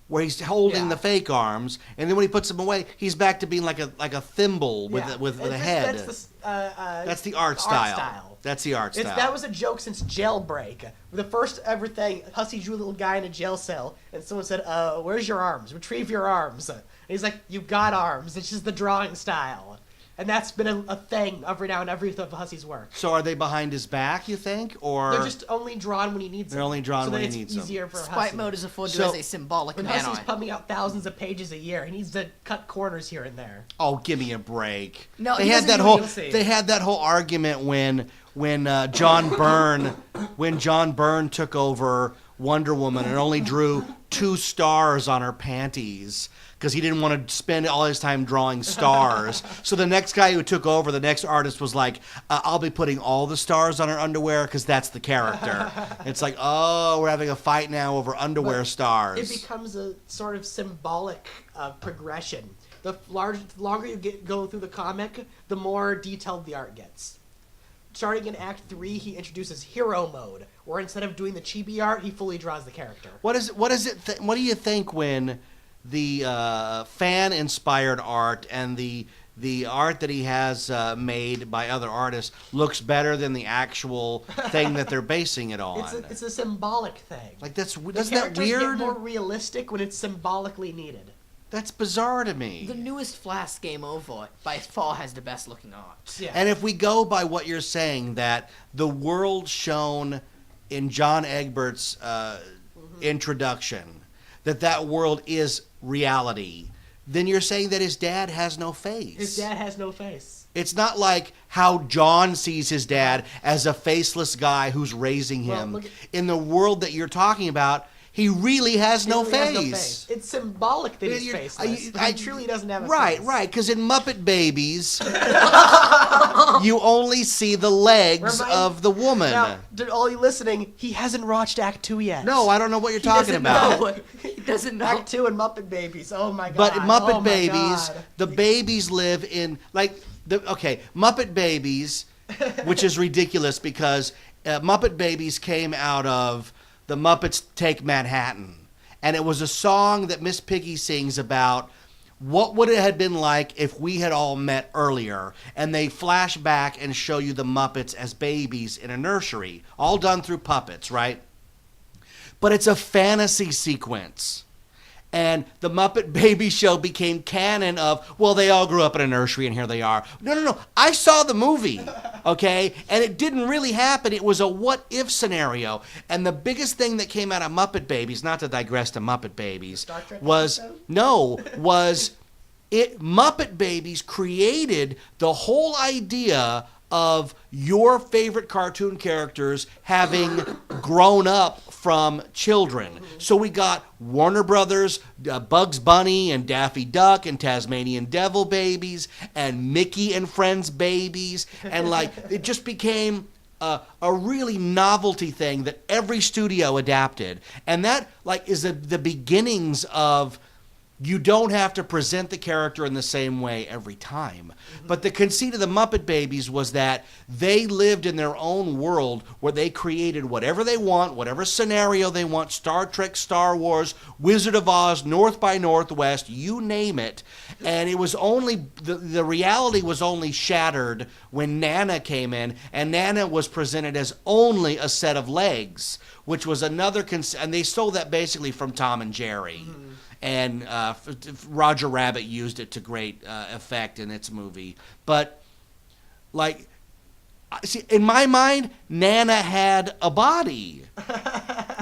where he's holding the fake arms, and then when he puts them away, he's back to being like a thimble with a head. That's the art style. That's the art style. That was a joke since Jailbreak. The first ever thing, Hussey drew a little guy in a jail cell, and someone said, where's your arms? Retrieve your arms. And he's like, you've got arms. It's just the drawing style. And that's been a thing every now and every of Hussey's work. So are they behind his back, you think? Or they're just only drawn when he needs them. They're only drawn when he needs them. So easier for Spite Hussey. mode is afforded as a symbolic When manner. Hussey's pumping out thousands of pages a year, he needs to cut corners here and there. Oh, give me a break. No, they he had doesn't that do whole it. they had that whole argument when John Byrne took over Wonder Woman and only drew 2 stars on her panties because he didn't want to spend all his time drawing stars. So the next guy who took over, the next artist, was like, I'll be putting all the stars on her underwear because that's the character. It's like, oh, we're having a fight now over underwear stars. It becomes a sort of symbolic progression. The longer you go through the comic, the more detailed the art gets. Starting in Act 3, he introduces hero mode, where instead of doing the chibi art, he fully draws the character. What do you think when the fan-inspired art and the art that he has made by other artists looks better than the actual thing that they're basing it on? It's a symbolic thing. Like isn't that characters weird? get more realistic when it's symbolically needed. That's bizarre to me. The newest Flash game over by far has the best looking art. Yeah. And if we go by what you're saying, that the world shown in John Egbert's introduction, that world is reality, then you're saying that his dad has no face. His dad has no face. It's not like how John sees his dad as a faceless guy who's raising him. Well, in the world that you're talking about, he really has no face. It's symbolic that he's faceless. He truly doesn't have a face. Right, because in Muppet Babies, you only see the legs of the woman. Now, to all you listening, he hasn't watched Act 2 yet. No, I don't know what you're talking about. No, he doesn't know. Act 2 and Muppet Babies. Oh my god. But Muppet oh my Babies, God. the babies live in Muppet Babies, which is ridiculous because Muppet Babies came out of The Muppets Take Manhattan, and it was a song that Miss Piggy sings about what would it have been like if we had all met earlier, and they flash back and show you the Muppets as babies in a nursery, all done through puppets, right? But it's a fantasy sequence. And the Muppet Baby Show became canon of, well, they all grew up in a nursery and here they are. No. I saw the movie, okay? And it didn't really happen. It was a what-if scenario. And the biggest thing that came out of Muppet Babies, not to digress to Muppet Babies, Muppet Babies created the whole idea of your favorite cartoon characters having grown up from children. So we got Warner Brothers, Bugs Bunny and Daffy Duck and Tasmanian Devil babies and Mickey and Friends babies. And it just became a really novelty thing that every studio adapted. And that like is the beginnings of you don't have to present the character in the same way every time. But the conceit of the Muppet Babies was that they lived in their own world where they created whatever they want, whatever scenario they want, Star Trek, Star Wars, Wizard of Oz, North by Northwest, you name it. And it was only, the reality was only shattered when Nana came in, and Nana was presented as only a set of legs, which was another, and they stole that basically from Tom and Jerry. And Roger Rabbit used it to great effect in its movie. But, like, see, in my mind, Nana had a body.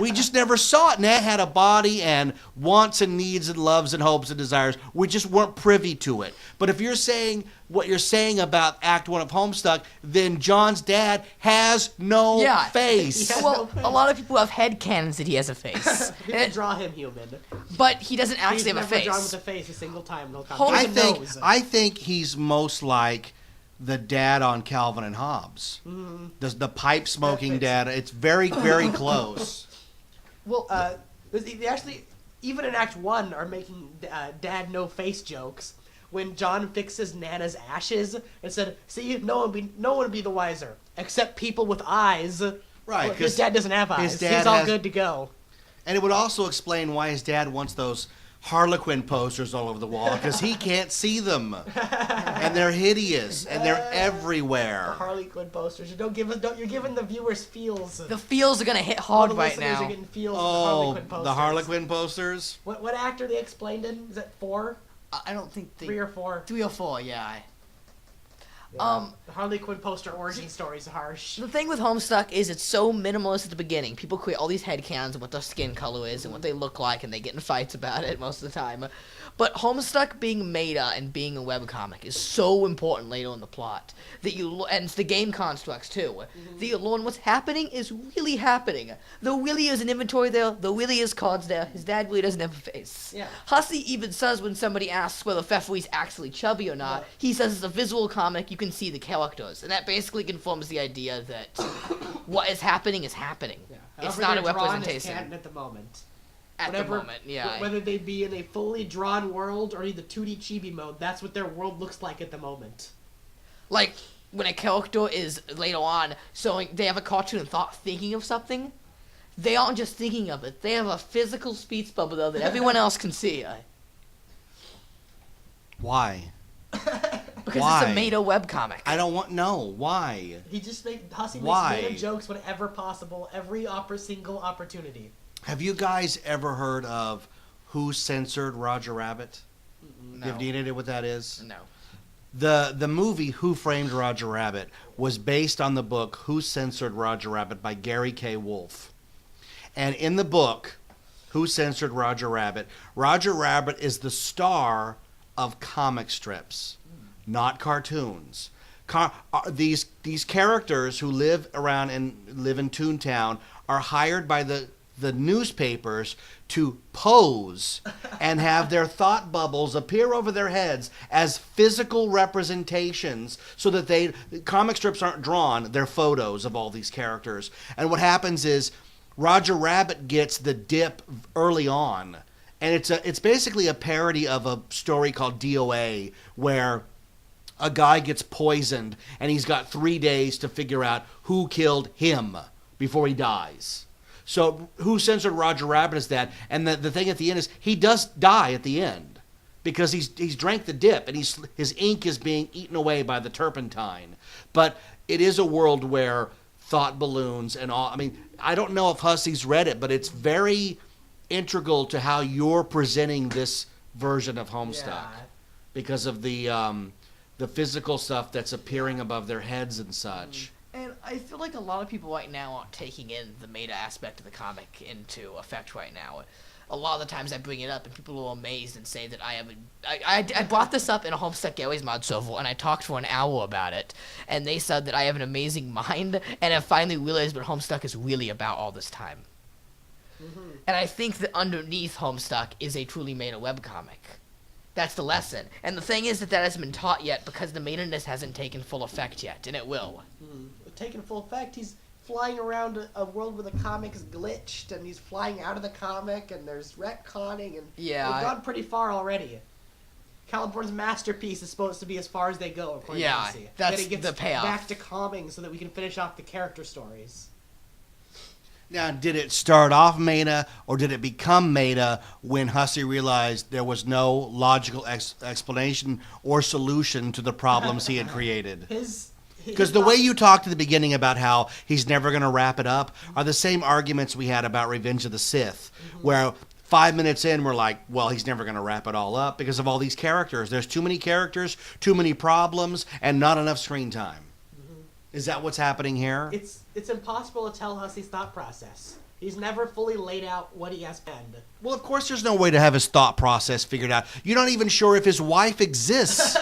We just never saw it. Nana had a body and wants and needs and loves and hopes and desires. We just weren't privy to it. But if you're saying what you're saying about Act 1 of Homestuck, then John's dad has no face. Well, a lot of people have headcanons that he has a face. You can draw him human. But he doesn't actually have a He's never drawn face. with a face a single time. No I think he's most like the dad on Calvin and Hobbes. The pipe smoking dad. It's very, very close. Well, they actually, even in Act 1, are making dad no face jokes. When John fixes Nana's ashes and said, "See, no one would be the wiser, except people with eyes." Right, well, his dad doesn't have eyes. He's all good to go. And it would also explain why his dad wants those Harlequin posters all over the wall, because he can't see them, and they're hideous, and they're everywhere. The Harlequin posters. You're giving the viewers feels. The feels are gonna hit hard right now. Are getting feels of the Harlequin posters. The Harlequin posters. What actor they explained in? Is that 4? I don't think 3 or 4. 3 or 4, yeah. The Harley Quinn poster origin story is harsh. The thing with Homestuck is it's so minimalist at the beginning. People create all these headcanons of what their skin color is and what they look like, and they get in fights about it most of the time. But Homestuck being meta and being a webcomic is so important later in the plot that and it's the game constructs too. That you learn what's happening is really happening. There really is an inventory there. There really is cards there. His dad really doesn't have a face. Yeah. Hussey even says when somebody asks whether Fefwee's actually chubby or not, he says it's a visual comic. You can see the characters, and that basically confirms the idea that what is happening is happening. Yeah. It's However not a they're drawn is representation. canon at the moment. At the moment, yeah. Whether they be in a fully drawn world or either 2D chibi mode, that's what their world looks like at the moment. Like, when a character is later on showing they have a cartoon thought thinking of something, they aren't just thinking of it. They have a physical speech bubble there that everyone else can see. Why? Because Why? it's a meta webcomic. I don't want. No. Why? Hussey makes Why? meta jokes whenever possible, every single opportunity. Have you guys ever heard of Who Censored Roger Rabbit? No. You have any idea what that is? No. The movie Who Framed Roger Rabbit was based on the book Who Censored Roger Rabbit by Gary K. Wolfe. And in the book, Who Censored Roger Rabbit is the star of comic strips, not cartoons. These characters who live around and live in Toontown are hired by the newspapers to pose and have their thought bubbles appear over their heads as physical representations so that comic strips aren't drawn, they're photos of all these characters. And what happens is Roger Rabbit gets the dip early on, and it's basically a parody of a story called DOA where a guy gets poisoned and he's got 3 days to figure out who killed him before he dies. So Who Censored Roger Rabbit is that, and the thing at the end is he does die at the end because he's drank the dip and his ink is being eaten away by the turpentine. But it is a world where thought balloons and all. I mean, I don't know if Hussey's read it, but it's very integral to how you're presenting this version of Homestuck because of the physical stuff that's appearing above their heads and such. And I feel like a lot of people right now aren't taking in the meta aspect of the comic into effect right now. A lot of the times I bring it up and people are amazed and say that I brought this up in a Homestuck Gary's mod server and I talked for an hour about it, and they said that I have an amazing mind and have finally realized what Homestuck is really about all this time. Mm-hmm. And I think that underneath Homestuck is a truly meta webcomic. That's the lesson. And the thing is that hasn't been taught yet because the meta-ness hasn't taken full effect yet, and it will. taken full effect. He's flying around a world where the comic's glitched, and he's flying out of the comic, and there's retconning, and they've gone pretty far already. Caliborn's masterpiece is supposed to be as far as they go, according to Hussie. That's then he gets the payoff. back to calming so that we can finish off the character stories. Now, did it start off meta, or did it become meta when Hussie realized there was no logical explanation or solution to the problems he had created? Because the way you talked at the beginning about how he's never going to wrap it up are the same arguments we had about Revenge of the Sith, where 5 minutes in, we're like, well, he's never going to wrap it all up because of all these characters. There's too many characters, too many problems, and not enough screen time. Is that what's happening here? It's impossible to tell Hussie's thought process. He's never fully laid out what he has planned. Well, of course there's no way to have his thought process figured out. You're not even sure if his wife exists.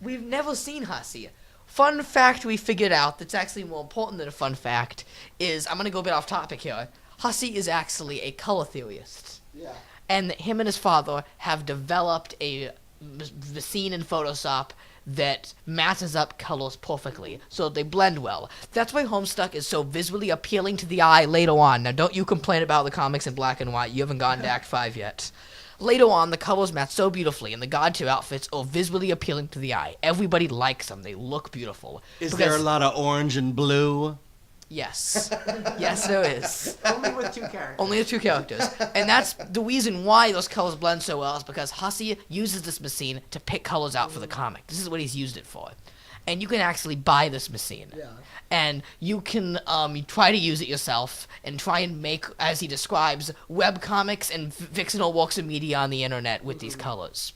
We've never seen Hussie. Fun fact we figured out that's actually more important than a fun fact is, I'm going to go a bit off topic here. Hussie is actually a color theorist. Yeah. And him and his father have developed the scene in Photoshop that matches up colors perfectly, so they blend well. That's why Homestuck is so visually appealing to the eye later on. Now, don't you complain about the comics in black and white. You haven't gotten to Act 5 yet. Later on, the colors match so beautifully, and the God 2 outfits are visually appealing to the eye. Everybody likes them. They look beautiful. Is there a lot of orange and blue? Yes. Yes, there is. Only with two characters. Only the two characters. And that's the reason why those colors blend so well, is because Hussie uses this machine to pick colors out for the comic. This is what he's used it for. And you can actually buy this machine. Yeah. And you can you try to use it yourself and try and make, as he describes, web comics and fictional works of media on the internet with these colors.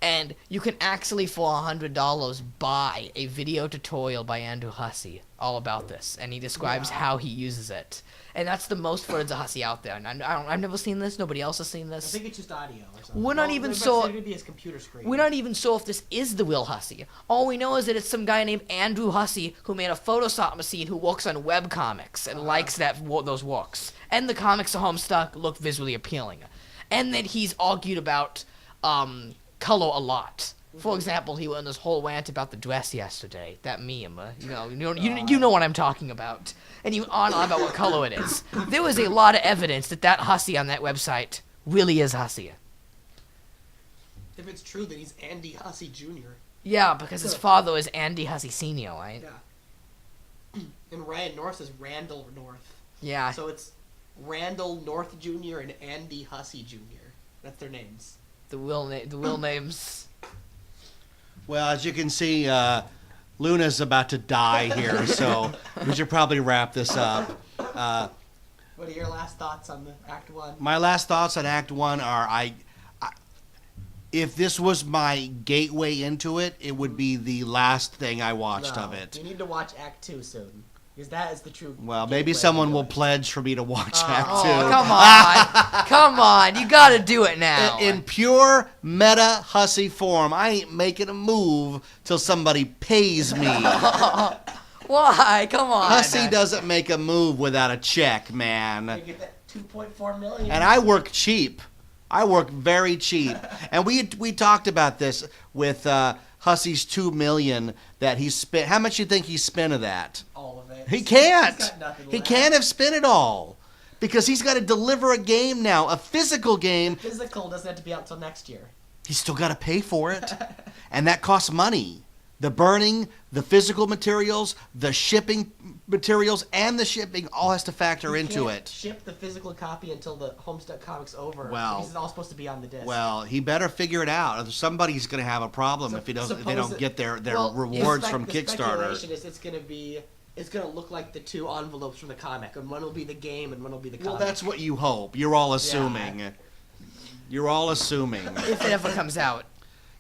And you can actually, for $100, buy a video tutorial by Andrew Hussie all about this. And he describes how he uses it. And that's the most footage of Hussie out there. And I've never seen this. Nobody else has seen this. I think it's just audio or something. We're not even sure. It could be his computer screen. We're not even sure if this is the real Hussie. All we know is that it's some guy named Andrew Hussie who made a Photoshop machine who works on web comics and likes those works. And the comics of Homestuck look visually appealing. And that he's argued about color a lot. For example, he went on this whole rant about the dress yesterday. That meme, you know what I'm talking about. And he went on about what color it is. There was a lot of evidence that Hussie on that website really is Hussie. If it's true, then he's Andy Hussie Jr. Yeah, because his father is Andy Hussie Sr., right? Yeah. And Ryan North is Randall North. Yeah. So it's Randall North Jr. and Andy Hussie Jr. That's their names. The real names. Well, as you can see, Luna's about to die here, so we should probably wrap this up. What are your last thoughts on Act 1? My last thoughts on Act 1 are, if this was my gateway into it, it would be the last thing I watched of it. You need to watch Act 2 soon. Because that is the true. Well, maybe someone will pledge for me to watch Act 2. Oh, come on. Come on. You gotta do it now. In pure meta Hussie form, I ain't making a move till somebody pays me. Why? Come on. Hussie doesn't make a move without a check, man. They get that $2.4 million. And I work cheap. I work very cheap. And we talked about this with Hussie's $2 million that he spent. How much do you think he spent of that? All of it. He can't. He's got nothing He left. can't have spent it all. Because he's got to deliver a game now, a physical game. Physical doesn't have to be out till next year. He's still got to pay for it. And that costs money. The burning, the physical materials, the shipping materials, and the shipping all has to factor into can't it. Ship the physical copy until the Homestuck comic's over. Well, because it's all supposed to be on the disc. Well, he better figure it out. Somebody's going to have a problem if they don't get their rewards from the Kickstarter. Speculation is it's going to look like the two envelopes from the comic, and one will be the game, and one will be the comic. Well, that's what you hope. You're all assuming. Yeah. You're all assuming. If it ever comes out.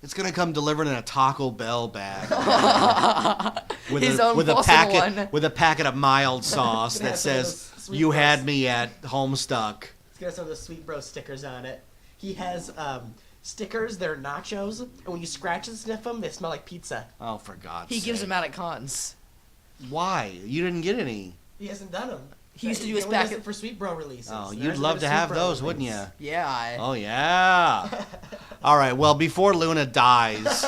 It's gonna come delivered in a Taco Bell bag with a packet of mild sauce that says "You had me at Homestuck." It's got some of the Sweet Bro stickers on it. He has stickers. They're nachos, and when you scratch and sniff them, they smell like pizza. Oh, for God's He sake! gives them out at cons. Why? You didn't get any? He hasn't done them. He used to do his only does packet it for Sweet Bro releases. Oh, There's you'd been love a to Sweet have Bro those, release. wouldn't you? Yeah. Oh yeah. All right. Well, before Luna dies,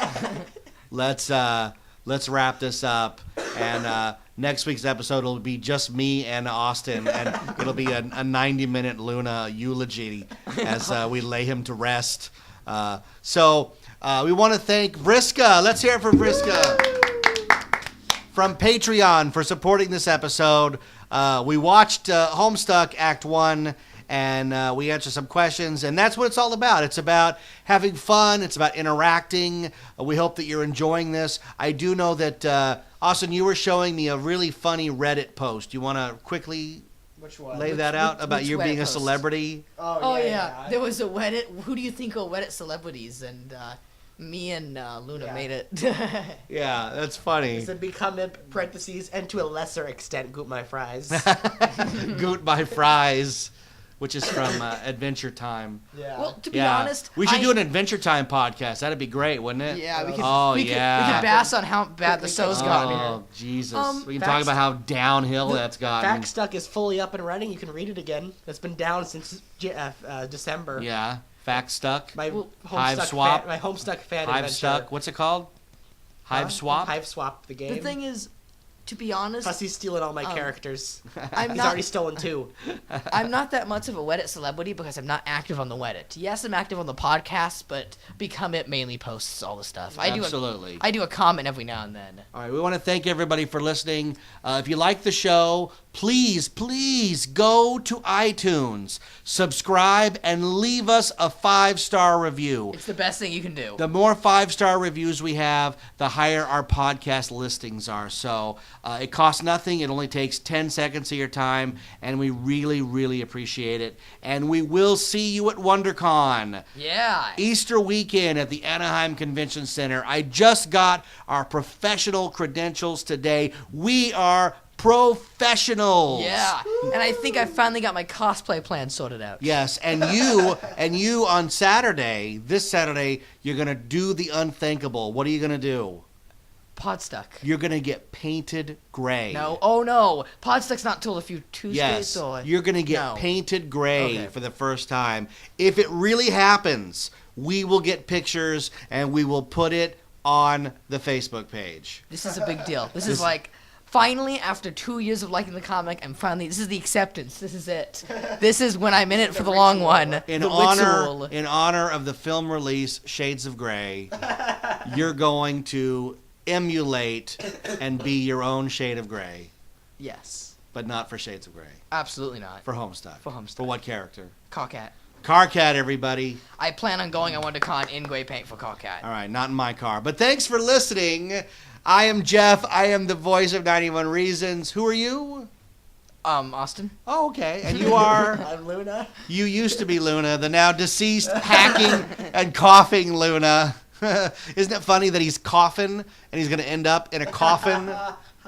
let's wrap this up. And next week's episode will be just me and Austin, and it'll be a 90-minute Luna eulogy as we lay him to rest. So we want to thank Vriska. Let's hear it for Vriska from Patreon for supporting this episode. We watched Homestuck Act 1, and we answered some questions, and that's what it's all about. It's about having fun. It's about interacting. We hope that you're enjoying this. I do know that, Austin, you were showing me a really funny Reddit post. You want to quickly Which one? lay that out about which you Reddit being a post? celebrity? Oh yeah. There was a Reddit. Who do you think are Reddit celebrities? And me and Luna Yeah. made it. Yeah, that's funny. It's a become in parentheses and to a lesser extent Goot My Fries. Goot by Fries, which is from Adventure Time. Yeah. Well, to be Yeah, honest, we should do an Adventure Time podcast. That'd be great, wouldn't it? Yeah, we could. Oh, we could, yeah. We could bass on how bad the show's gotten. Oh, Jesus. We can Facts- talk about how downhill that's gotten. Backstuck is fully up and running. You can read it again. It's been down since December. Yeah. Fact Stuck. My Hive Homestuck Swap. my Homestuck fan Hive adventure. Stuck. What's it called? Hive Swap? Hive Swap, the game. The thing is, to be honest, Plus, he's stealing all my characters. I'm He's not. already stolen 2. I'm not that much of a Reddit celebrity because I'm not active on the Reddit. Yes, I'm active on the podcast, but Become It mainly posts all the stuff. Absolutely. I do a comment every now and then. All right, we want to thank everybody for listening. If you like the show, please go to iTunes, subscribe, and leave us a 5-star review. It's the best thing you can do. The more 5-star reviews we have, the higher our podcast listings are. So it costs nothing. It only takes 10 seconds of your time, and we really, really appreciate it. And we will see you at WonderCon. Yeah. Easter weekend at the Anaheim Convention Center. I just got our professional credentials today. We are professionals. Yeah. And I think I finally got my cosplay plan sorted out. Yes, and you on Saturday, this Saturday, you're going to do the unthinkable. What are you going to do? Podstuck. You're going to get painted gray. No. Oh no. Podstuck's not till a few Tuesdays. Yes, Or... you're going to get No. painted gray Okay. for the first time. If it really happens, we will get pictures and we will put it on the Facebook page. This is a big deal. This is like, finally, after 2 years of liking the comic, this is the acceptance. This is it. This is when I'm in it for the long one. In the honor ritual. of the film release Shades of Grey, you're going to emulate and be your own shade of gray, Yes. but not for Shades of Grey. Absolutely not. For Homestuck. For Homestuck. For what character? Carcat. Carcat, everybody. I plan on going on WonderCon in gray paint for Carcat. All right, not in my car. But thanks for listening. I am Jeff. I am the voice of 91 Reasons. Who are you? Austin? Oh, okay. And you are? I'm Luna. You used to be Luna, the now deceased, hacking and coughing Luna. Isn't it funny that he's coughing and he's going to end up in a coffin?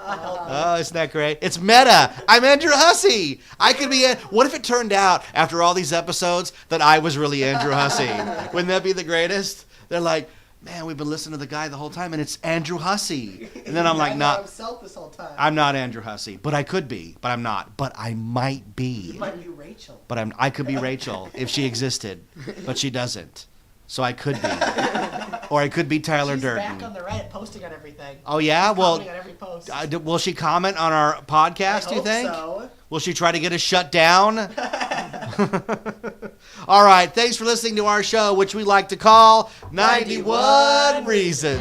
Oh, isn't that great? It's meta. I'm Andrew Hussey. I could be. What if it turned out after all these episodes that I was really Andrew Hussey? Wouldn't that be the greatest? They're like, man, we've been listening to the guy the whole time, and it's Andrew Hussey. And then I'm like, not not. himself this whole time. I'm not Andrew Hussey, but I could be, but I'm not. But I might be. You might be Rachel. But I could be Rachel if she existed, but she doesn't. So I could be. Or I could be Tyler She's Durden. back on the Reddit, posting on everything. Oh, yeah? Well, Commenting on every post. will she comment on our podcast, I do you hope think? so. Will she try to get us shut down? All right. Thanks for listening to our show, which we like to call 91 Reasons.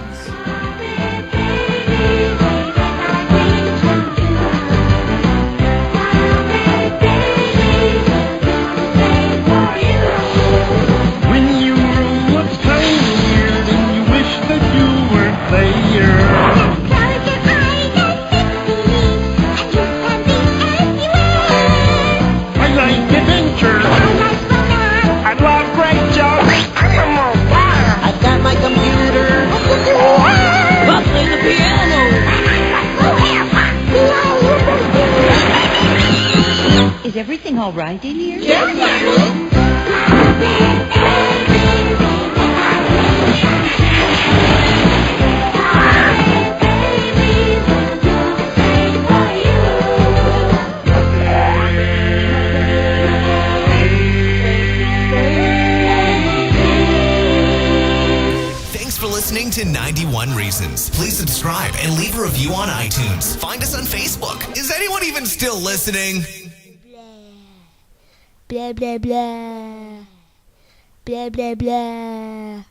When you roll a tired and you wish that you weren't there. I like adventure. I love great jokes. I've got my computer. I'll play the piano. Is everything all right in here? Thanks for listening to 91 Reasons. Please subscribe and leave a review on iTunes. Find us on Facebook. Is anyone even still listening? Blah, blah, blah. Blah, blah, blah.